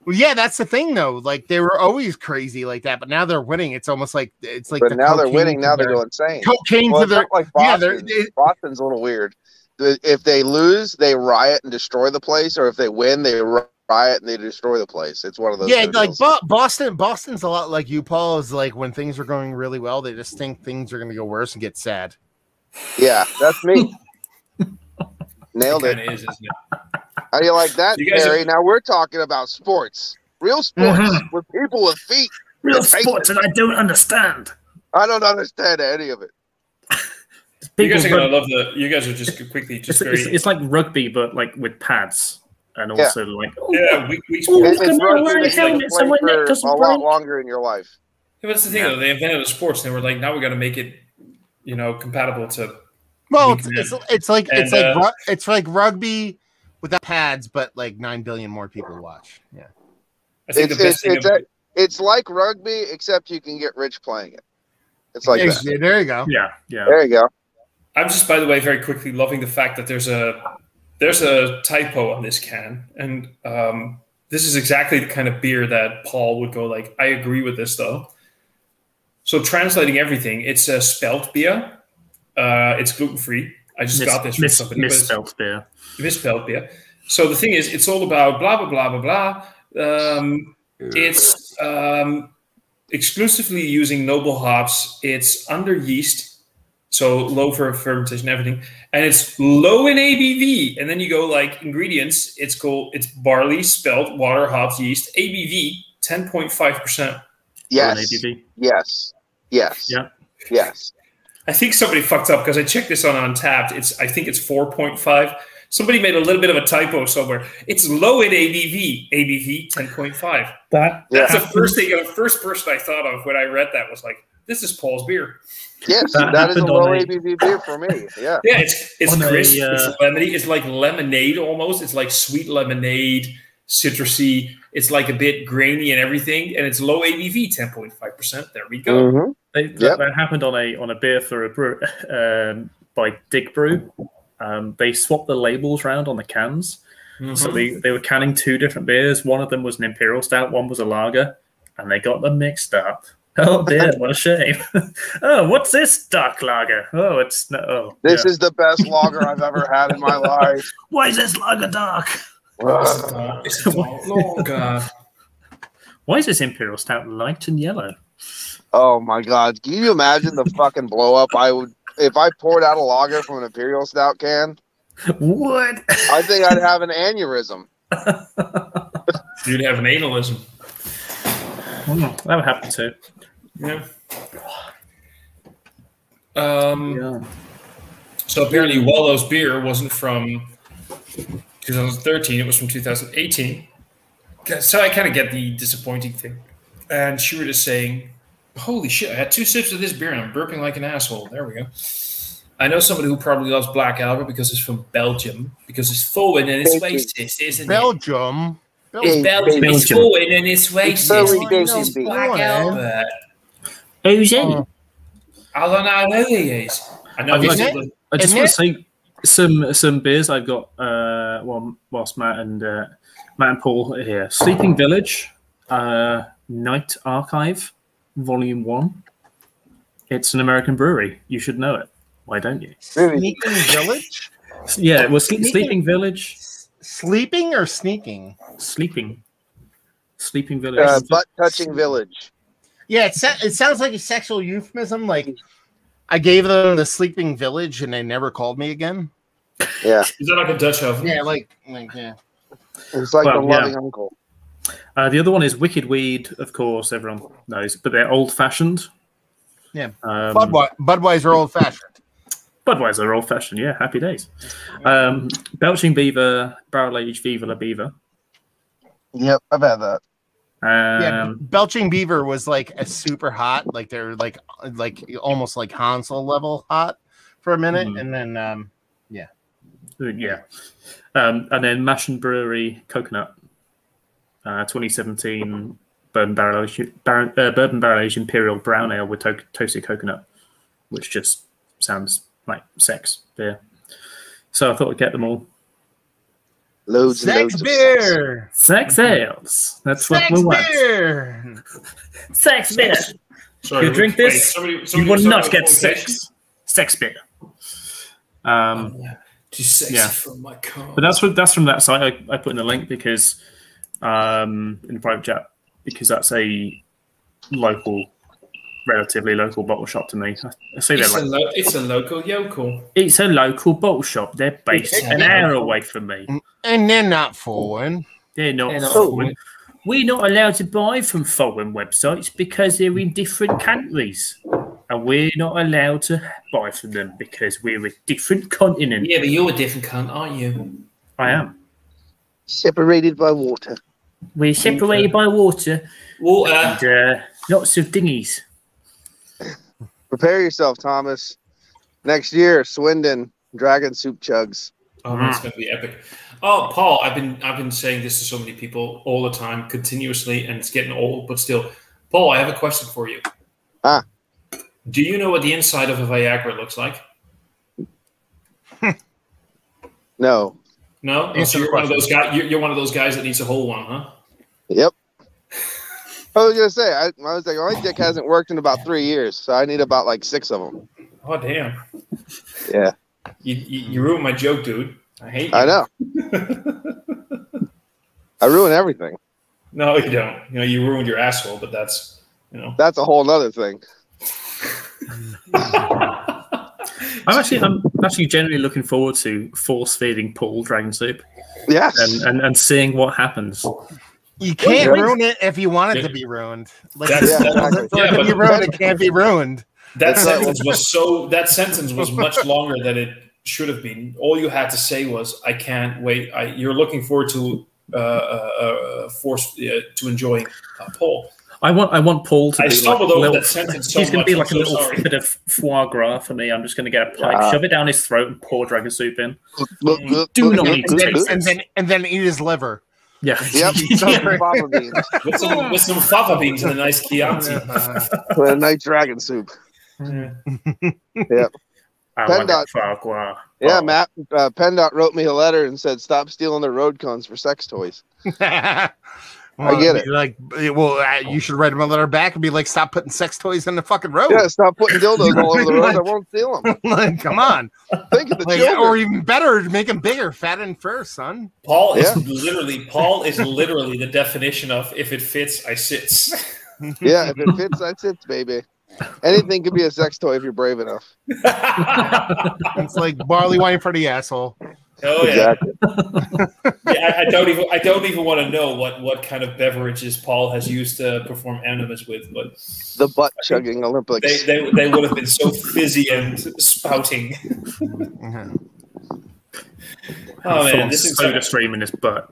Well, yeah, that's the thing though. Like they were always crazy like that, but now they're winning. It's almost like it's like. But now they're winning. Now they go insane. Cocaine to their like Boston. Yeah, Boston's a little weird. If they lose, they riot and destroy the place, or if they win, they riot and they destroy the place. It's one of those. Yeah, like Boston's a lot like you, Paul. Is like when things are going really well, they just think things are going to go worse and get sad. Yeah, that's me. Nailed it. Is, isn't it? How do you like that, Gary? Now we're talking about sports, real sports with people with feet. Real sports, and I don't understand. I don't understand any of it. You guys are gonna love You guys are just quickly It's like rugby, but like with pads. And also, like, weak sports. It's a lot longer in your life. Yeah, but that's the thing, though. They invented a sports, and they were like, now we got to make it, compatible to. Well, it's like rugby without pads, but like 9 billion more people watch. Yeah, I think it's like rugby, except you can get rich playing it. It's like that. Yeah, there you go. Yeah. There you go. I'm just, by the way, very quickly loving the fact that there's a typo on this can, and this is exactly the kind of beer that Paul would go like, I agree with this though. So translating everything, it's a spelt beer. It's gluten-free. I just got this from somebody. Misspelled beer. Misspelled beer. So the thing is, it's all about blah, blah, blah, blah, blah. It's exclusively using noble hops. It's under yeast. So low for fermentation, everything, and it's low in ABV. And then you go like ingredients. It's barley, spelt, water, hops, yeast. ABV 10.5%. Yes. ABV. Yes. Yeah. Yes. I think somebody fucked up because I checked this on Untapped. I think it's 4.5. Somebody made a little bit of a typo somewhere. It's low in ABV. ABV 10.5. That's the first thing. The first person I thought of when I read that was like, this is Paul's beer. Yes, that is a low ABV beer for me. Yeah. Yeah, it's crisp. It's lemony. It's like lemonade almost. It's like sweet lemonade, citrusy. It's like a bit grainy and everything, and it's low ABV, 10.5%. There we go. That happened on a beer for a brew by Dig Brew. They swapped the labels around on the cans, so they were canning two different beers. One of them was an imperial stout, one was a lager, and they got them mixed up. Oh dear, what a shame. Oh, what's this dark lager? Oh, it's no. Oh, this is the best lager I've ever had in my life. Why is this lager dark? Why is this imperial stout light and yellow? Oh my god! Can you imagine the fucking blow up I would if I poured out a lager from an imperial stout can? What? I think I'd have an aneurysm. You'd have an analism. That would happen too. Yeah. So apparently Wallows beer wasn't from 2013, it was from 2018. So I kind of get the disappointing thing. And Stuart is saying, Holy shit! I had 2 sips of this beer and I'm burping like an asshole. There we go. I know somebody who probably loves Black Albert because it's from Belgium, because it's forward and it's racist, isn't Belgium. It's Belgium. It's forward and it's racist. It's Black Albert. Who's he? I don't know who he is. I know. I just want to say some beers I've got. Whilst Matt and Paul are here, Sleeping Village, Night Archive, Volume 1. It's an American brewery. You should know it. Why don't you? Sleeping Village? Yeah, it was Sleeping Village. Sleeping or sneaking? Sleeping Village. Butt touching village. Yeah, it sounds like a sexual euphemism. Like I gave them the Sleeping Village and they never called me again. Yeah. Is that like a Dutch oven? Yeah, like yeah. It's like the loving uncle. The other one is Wicked Weed, of course, everyone knows, but they're old-fashioned. Yeah. Budweiser old-fashioned. Budweiser old-fashioned, yeah, happy days. Belching Beaver, Barrel Aged Viva La Beaver. Yep, I've had that. Yeah, Belching Beaver was like a super hot, like they're like almost like Hansel level hot for a minute, and then and then Mashin Brewery Coconut, 2017 Bourbon Barrel Aged Imperial Brown Ale with toasted coconut, which just sounds like sex beer. So I thought I'd get them all. Loads and loads beer. Sex ales. That's what we want. Sex beer. Sorry, you drink this, you will not get sex. Sex beer. Too sexy for my car. But that's from that site. I put in the link because in the private chat, because that's a relatively local bottle shop to me. I say it's a local yokel. It's a local bottle shop. They're based an hour away from me. And they're not foreign. They're not foreign. We're not allowed to buy from foreign websites because they're in different countries. And we're not allowed to buy from them because we're a different continent. Yeah, but you're a different cunt, aren't you? I am. Separated by water. We're separated by water. And lots of dinghies. Prepare yourself, Thomas. Next year, Swindon Dragon Soup Chugs. Oh, that's going to be epic. Oh, Paul, I've been saying this to so many people all the time, continuously, and it's getting old, but still. Paul, I have a question for you. Do you know what the inside of a Viagra looks like? No. No? So you're one of those guys. You're one of those guys that needs a whole one, huh? Yep. I was gonna say, I was like, my dick hasn't worked in about 3 years, so I need about like 6 of them. Oh damn! Yeah. You ruined my joke, dude. I hate you. I know. I ruin everything. No, you don't. You ruined your asshole, but that's that's a whole other thing. I'm actually genuinely looking forward to force feeding Paul Dragon Soup. Yes. And seeing what happens. You can't ruin it if you want it to be ruined. Like, but you ruined it can't be ruined. That sentence was much longer than it should have been. All you had to say was, "I can't wait." You're looking forward to enjoying Paul. I want Paul to. I stumbled over that sentence. He's going to be like a little bit of foie gras for me. I'm just going to get a pipe, shove it down his throat, and pour Dragon Soup in. Do not need to taste it. And then eat his liver. Yeah. Yep. with some fava beans and a nice Chianti. With a nice Dragon Soup. Yep. PennDOT. Yeah, Matt. PennDOT wrote me a letter and said, "Stop stealing their road cones for sex toys." Well, I get it. Like, you should write him a letter back and be like, "Stop putting sex toys in the fucking road." Yeah, stop putting dildos all over the road. I won't steal them. Like, come on. Think of the children. Or even better, make them bigger, fat and fur, son. Paul is literally the definition of "if it fits, I sits." Yeah, if it fits, I sits, baby. Anything could be a sex toy if you're brave enough. It's like barley wine for the asshole. Oh yeah. Exactly. Yeah, I don't even want to know what kind of beverages Paul has used to perform enemas with, but the butt chugging Olympics. They would have been so fizzy and spouting. Oh man, this is soda stream in his butt.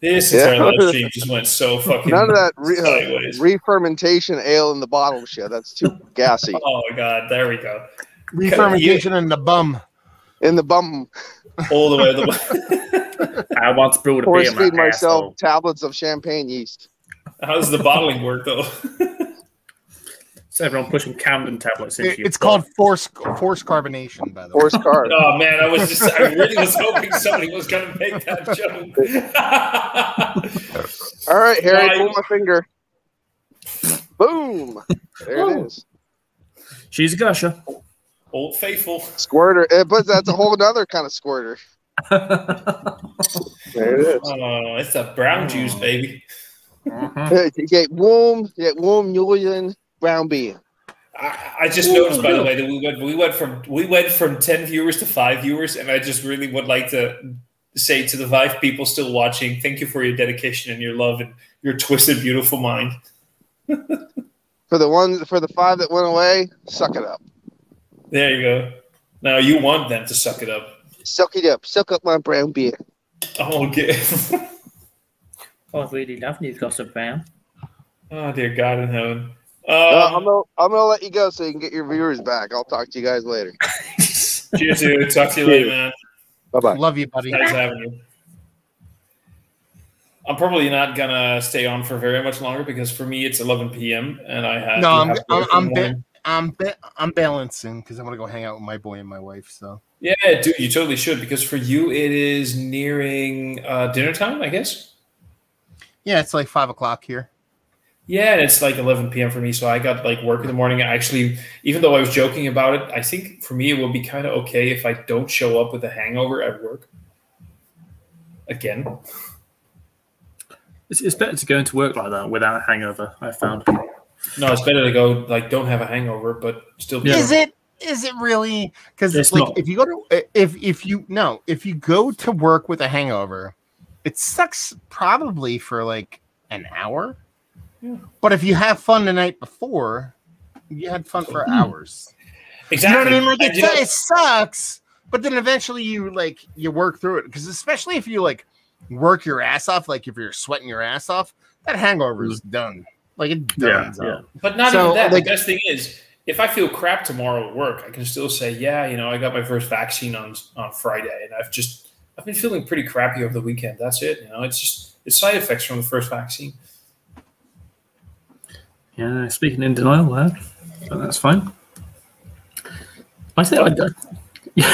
This entire live stream just went so fucking None of that sideways. re-fermentation ale in the bottle shit. That's too gassy. Oh my god, there we go. Re-fermentation in the bum. In the bum. All the way to the I once brewed a Force beer in feed my myself asshole. tablets of champagne yeast. How does the bottling work though? So everyone pushing Camden tablets into you. It's called force carbonation, by the way. Force card. Oh man, I really was hoping somebody was gonna make that joke. All right, Harry, Why- pull my finger. Boom. There it is. She's a gusher. Old Faithful. Squirter. But that's a whole other kind of squirter. There it is. Oh, it's a brown juice, baby. You get warm Julian brown beer. I just noticed, by the way, that we went from 10 viewers to 5 viewers, and I just really would like to say to the 5 people still watching, thank you for your dedication and your love and your twisted, beautiful mind. For the 5 that went away, suck it up. There you go. Now you want them to suck it up. Suck it up. Suck up my brown beer. Oh, okay. Oh, I really love you, Gossip Brown. Oh, dear God in heaven. I'm gonna let you go so you can get your viewers back. I'll talk to you guys later. Cheers, dude. Talk to you later, man. Bye bye. Love you, buddy. Nice having you. I'm probably not gonna stay on for very much longer because for me it's 11 p.m. and I have. No, I'm balancing because I'm gonna go hang out with my boy and my wife. So Yeah, dude, you totally should because for you it is nearing dinner time, I guess. yeah, it's like 5 o'clock here. Yeah, and it's like 11 p.m. for me, so I got like work in the morning. I actually, even though I was joking about it, I think for me it will be kind of okay if I don't show up with a hangover at work. Again. It's better to go into work like that without a hangover, I found. No, it's better to go like don't have a hangover, but still be. Yeah. Is it really? Because It's like not. if you go to if you go to work with a hangover, it sucks probably for like an hour. Yeah. But if you have fun the night before, you had fun for hours. Exactly. You know what I mean? Like And you know- it sucks, but then eventually you work through it. Because especially if you like work your ass off, like if you're sweating your ass off, that hangover is done. Like it done. Yeah. But not So, even that. like- The best thing is, if I feel crap tomorrow at work, I can still say, yeah, I got my first vaccine on Friday, and I've been feeling pretty crappy over the weekend. That's it. It's side effects from the first vaccine. Yeah, speaking in denial there, but that's fine. I think,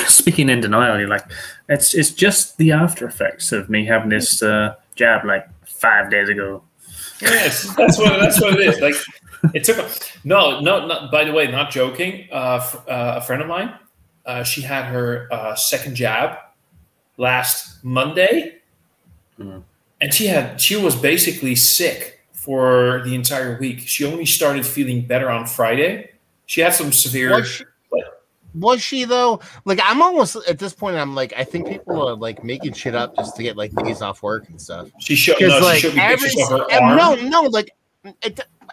speaking in denial, you're like, it's just the after effects of me having this jab like 5 days ago. Yes, that's what it is. Like it took not. By the way, not joking. A friend of mine, she had her second jab last Monday, and she was basically sick for the entire week. She only started feeling better on Friday. She had some severe. Was she though? Like I'm almost at this point. I'm like I think people are like making shit up just to get like days off work and stuff. She showed Like me pictures of her arm. no, like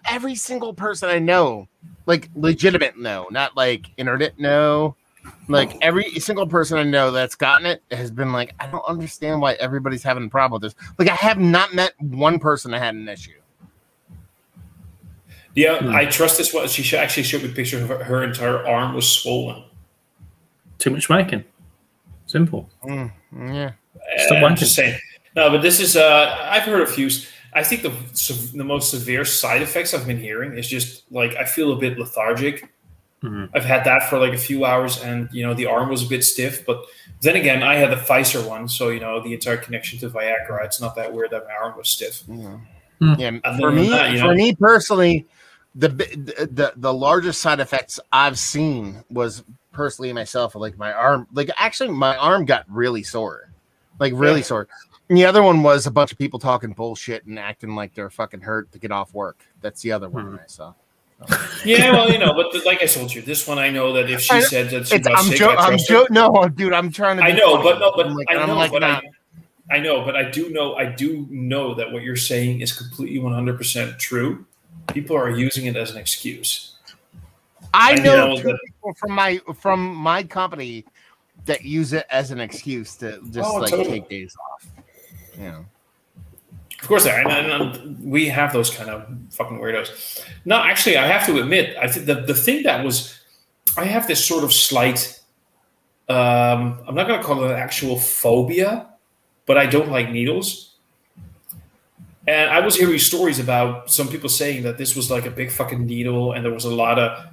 every single person I know, like legitimate no, not like internet no. Like every single person I know that's gotten it has been like, I don't understand why everybody's having a problem with this. Like I have not met one person that had an issue. Yeah, I trust this. What she actually showed me pictures of her entire arm was swollen. Too much smoking. Simple. Yeah. Stop I'm wanking. just saying. No, but this is. I've heard a few. I think the most severe side effects I've been hearing is just like I feel a bit lethargic. Mm-hmm. I've had that for like a few hours, and the arm was a bit stiff. But then again, I had the Pfizer one, so the entire connection to Viagra. It's not that weird that my arm was stiff. Yeah. For me, for me personally, the largest side effects I've seen was personally myself, like my arm. Like actually, my arm got really sore, like really sore. And the other one was a bunch of people talking bullshit and acting like they're fucking hurt to get off work. That's the other one I saw. Yeah, well, but like I told you, this one I know that if she said that she got sick, no, dude, I'm trying to. I know, but no, but like, I know, like, but nah. I know, but I do know that what you're saying is completely 100% true. People are using it as an excuse. I know that- two people from my company that use it as an excuse to just totally. take days off. Of course, and we have those kind of fucking weirdos. No, actually, I have to admit, I think the thing that was, I have this sort of slight, I'm not going to call it an actual phobia, but I don't like needles. And I was hearing stories about some people saying that this was like a big fucking needle, and there was a lot of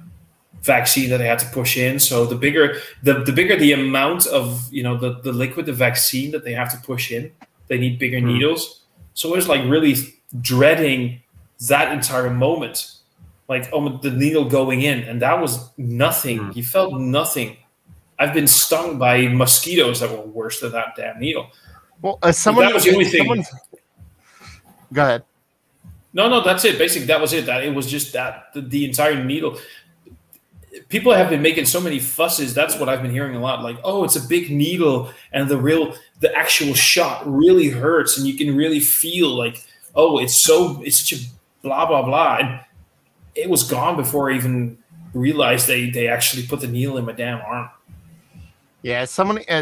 vaccine that they had to push in. So the bigger the amount of the liquid, the vaccine that they have to push in, they need bigger needles. So I was like really dreading that entire moment, like the needle going in, and that was nothing. You felt nothing. I've been stung by mosquitoes that were worse than that damn needle. Well, as someone, that was the only thing. Go ahead. No, that's it. Basically, that was it. That it was just that the entire needle. People have been making so many fusses. That's what I've been hearing a lot. Like, oh, it's a big needle, and the actual shot really hurts, and you can really feel like, oh, it's such a blah blah blah. And it was gone before I even realized they actually put the needle in my damn arm. Yeah, as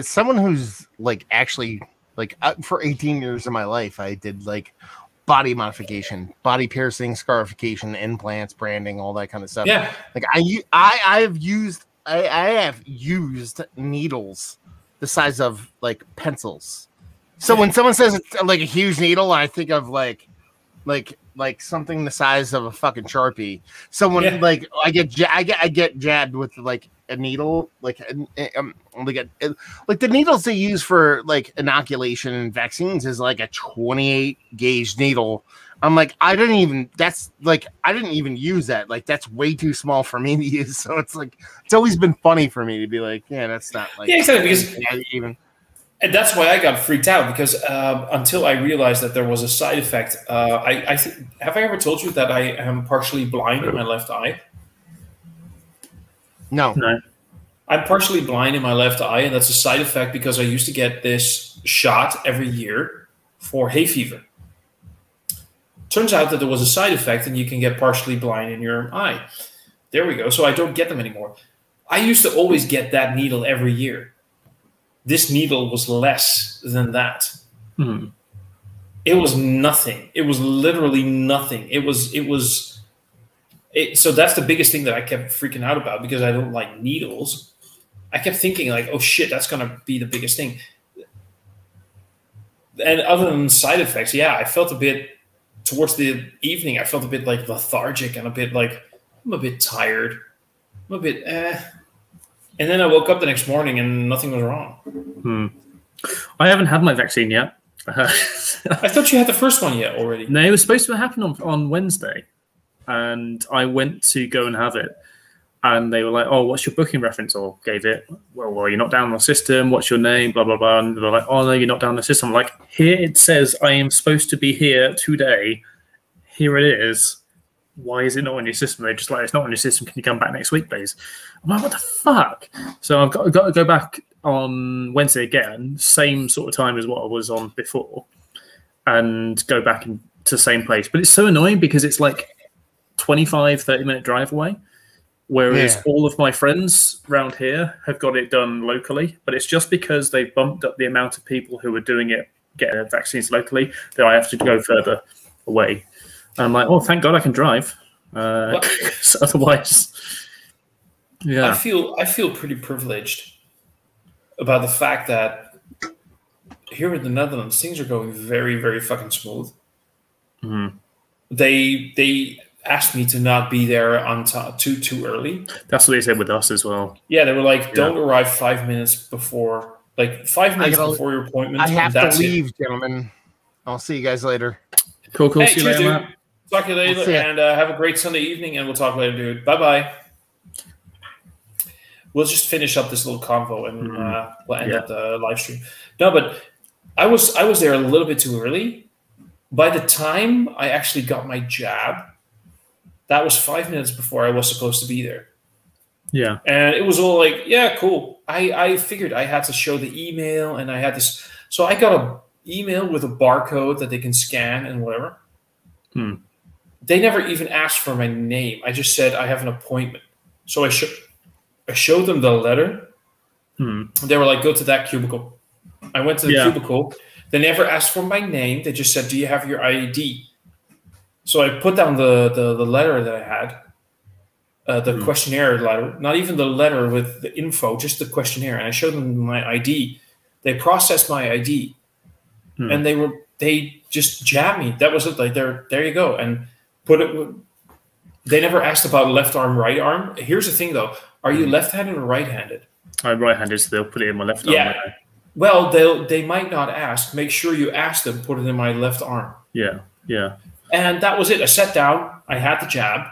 someone who's like actually like for 18 years of my life, I did like body modification, body piercing, scarification, implants, branding, all that kind of stuff. Yeah, like I have used needles the size of like pencils. So when someone says it's like a huge needle, I think of like something the size of a fucking Sharpie. Someone like I get jabbed with like a needle, like the needles they use for like inoculation and vaccines is like a 28 gauge needle. I'm like, I didn't even use that. Like, that's way too small for me to use. So it's like, it's always been funny for me to be like, yeah, that's not like, exactly, because and that's why I got freaked out, because until I realized that there was a side effect. Have I ever told you that I am partially blind in my left eye? No. I'm partially blind in my left eye, and that's a side effect because I used to get this shot every year for hay fever. Turns out that there was a side effect, and you can get partially blind in your eye. There we go. So I don't get them anymore. I used to always get that needle every year. This needle was less than that. It was nothing. It was literally nothing. So that's the biggest thing that I kept freaking out about, because I don't like needles. I kept thinking like, oh shit, that's going to be the biggest thing. And other than side effects, I felt a bit, towards the evening, I felt a bit like lethargic and a bit like, I'm a bit tired. I'm a bit And then I woke up the next morning and nothing was wrong. I haven't had my vaccine yet. I thought you had the first one yet already. No, it was supposed to happen on Wednesday. And I went to go and have it. And they were like, oh, what's your booking reference? Or gave it, well, you're not down on the system. What's your name? Blah, blah, blah. And they're like, oh, no, you're not down on the system. I'm like, here it says I am supposed to be here today. Here it is. Why is it not on your system? They're just like, it's not on your system. Can you come back next week, please? I'm like, what the fuck? So I've got to go back on Wednesday again, same sort of time as what I was on before, and go back to the same place. But it's so annoying because it's like 25, 30-minute drive away. Whereas all of my friends around here have got it done locally, but it's just because they've bumped up the amount of people who are doing it, getting vaccines locally, that I have to go further away. And I'm like, oh, thank God I can drive. Otherwise, I feel pretty privileged about the fact that here in the Netherlands, things are going very, very fucking smooth. They asked me to not be there on too early. That's what they said with us as well. Yeah, they were like, don't arrive 5 minutes before, like 5 minutes before your appointment. I have to leave, gentlemen. I'll see you guys later. Cool. Hey, see you later, Matt. Talk to you later, and have a great Sunday evening, and we'll talk later, dude. Bye-bye. We'll just finish up this little convo, and we'll end up the live stream. No, but I was there a little bit too early. By the time I actually got my jab, that was 5 minutes before I was supposed to be there. Yeah. And it was all like, yeah, cool. I figured I had to show the email, and I had this. So I got an email with a barcode that they can scan and whatever. They never even asked for my name. I just said I have an appointment. So I showed them the letter. They were like, go to that cubicle. I went to the cubicle. They never asked for my name. They just said, "Do you have your ID?" So I put down the letter that I had, the questionnaire letter, not even the letter with the info, just the questionnaire. And I showed them my ID. They processed my ID, and they just jabbed me. That was it. Like, there you go. And put it. They never asked about left arm, right arm. Here's the thing, though: are you left-handed or right-handed? I'm right-handed, so they'll put it in my left arm. Yeah. Well, they might not ask. Make sure you ask them. Put it in my left arm. Yeah. Yeah. And that was it. I sat down. I had the jab.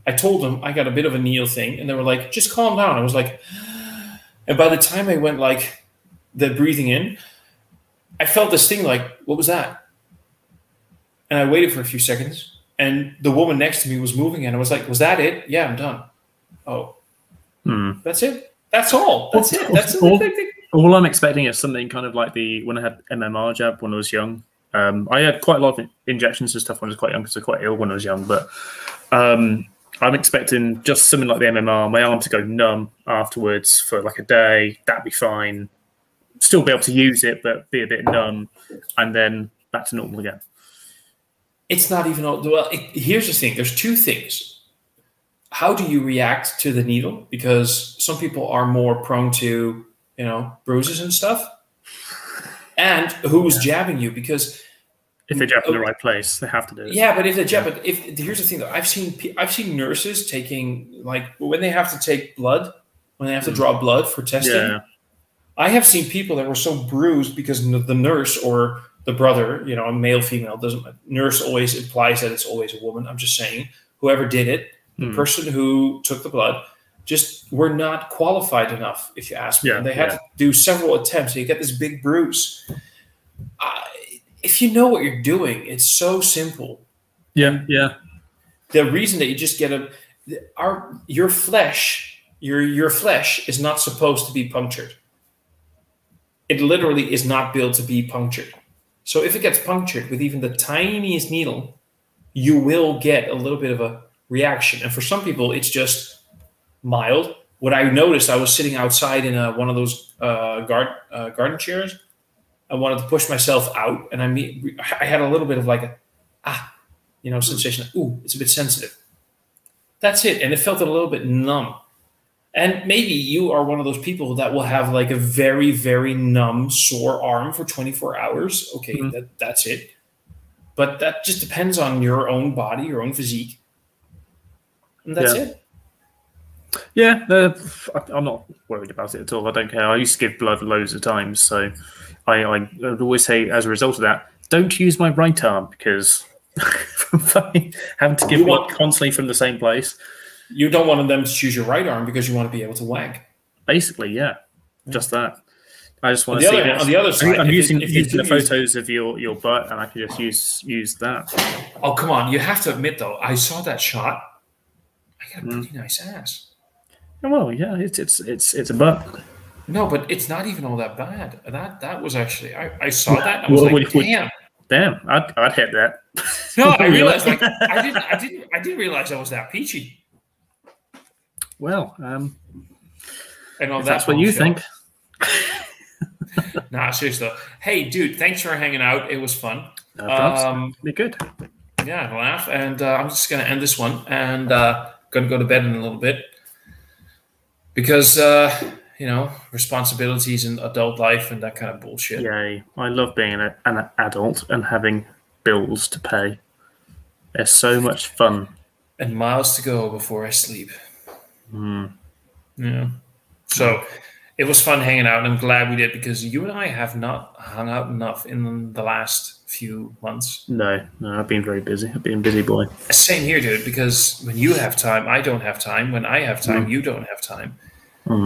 I told them I got a bit of a kneel thing, and they were like, "Just calm down." I was like, and by the time I went like the breathing in, I felt this thing like, what was that? And I waited for a few seconds, and the woman next to me was moving, and I was like, "Was that it?" "Yeah, I'm done." "Oh, that's it. That's all. That's it. That's it." All I'm expecting is something kind of like when I had MMR jab when I was young. I had quite a lot of injections and stuff when I was quite young because I was quite ill when I was young. But I'm expecting just something like the MMR, my arm to go numb afterwards for like a day. That'd be fine. Still be able to use it, but be a bit numb, and then back to normal again. It's not even all. Well, here's the thing. There's two things. How do you react to the needle? Because some people are more prone to, bruises and stuff. And who's jabbing you? Because if they jab in the right place, they have to do it. Yeah, but if they jab, here's the thing though. I've seen nurses taking, like, when they have to take blood, when they have to draw blood for testing. Yeah. I have seen people that were so bruised because the nurse or the brother, male, female, nurse always implies that it's always a woman. I'm just saying, whoever did it, the person who took the blood, just were not qualified enough, if you ask me. Yeah, and they had to do several attempts. So you get this big bruise. If you know what you're doing, it's so simple. Yeah, yeah. The reason that you just get your flesh is not supposed to be punctured. It literally is not built to be punctured. So if it gets punctured with even the tiniest needle, you will get a little bit of a reaction. And for some people, it's just mild. What I noticed, I was sitting outside in one of those garden chairs. I wanted to push myself out, and I had a little bit of like a sensation. Ooh, it's a bit sensitive. That's it, and it felt a little bit numb. And maybe you are one of those people that will have like a very, very numb, sore arm for 24 hours. Okay, that's it. But that just depends on your own body, your own physique. And that's it. Yeah, I'm not worried about it at all. I don't care. I used to give blood loads of times. So I would always say, as a result of that, don't use my right arm because having to give blood constantly from the same place. You don't want them to choose your right arm because you want to be able to wag. Basically, yeah. Just that. I just want to see on the other side. I'm using the photos of your butt, and I can just use that. Oh, come on. You have to admit, though, I saw that shot. I got a pretty nice ass. Well, yeah, it's a butt. No, but it's not even all that bad. That was actually I saw that. And I was like, damn. Damn, I'd hit that. No, I realized I didn't realize I was that peachy. Well, and if that's what you think. Nah, seriously. Hey, dude, thanks for hanging out. It was fun. Be good. Yeah, laugh. And I'm just going to end this one and going to go to bed in a little bit because, responsibilities and adult life and that kind of bullshit. Yay. I love being an adult and having bills to pay. It's so much fun. And miles to go before I sleep. Yeah. So it was fun hanging out, and I'm glad we did because you and I have not hung out enough in the last few months. No, I've been very busy. I've been a busy boy. Same here, dude, because when you have time, I don't have time. When I have time, you don't have time.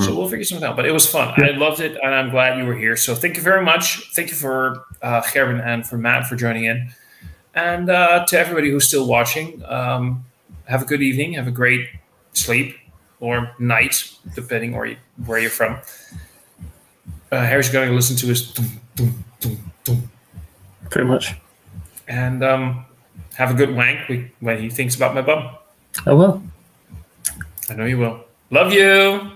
So we'll figure something out. But it was fun. I loved it, and I'm glad you were here. So thank you very much. Thank you for Gerben and for Matt for joining in. And to everybody who's still watching, have a good evening. Have a great sleep. Or night, depending where you're from. Harry's going to listen to his dum, dum, dum, dum. Pretty much. And have a good wank when he thinks about my bum. I will. I know you will. Love you.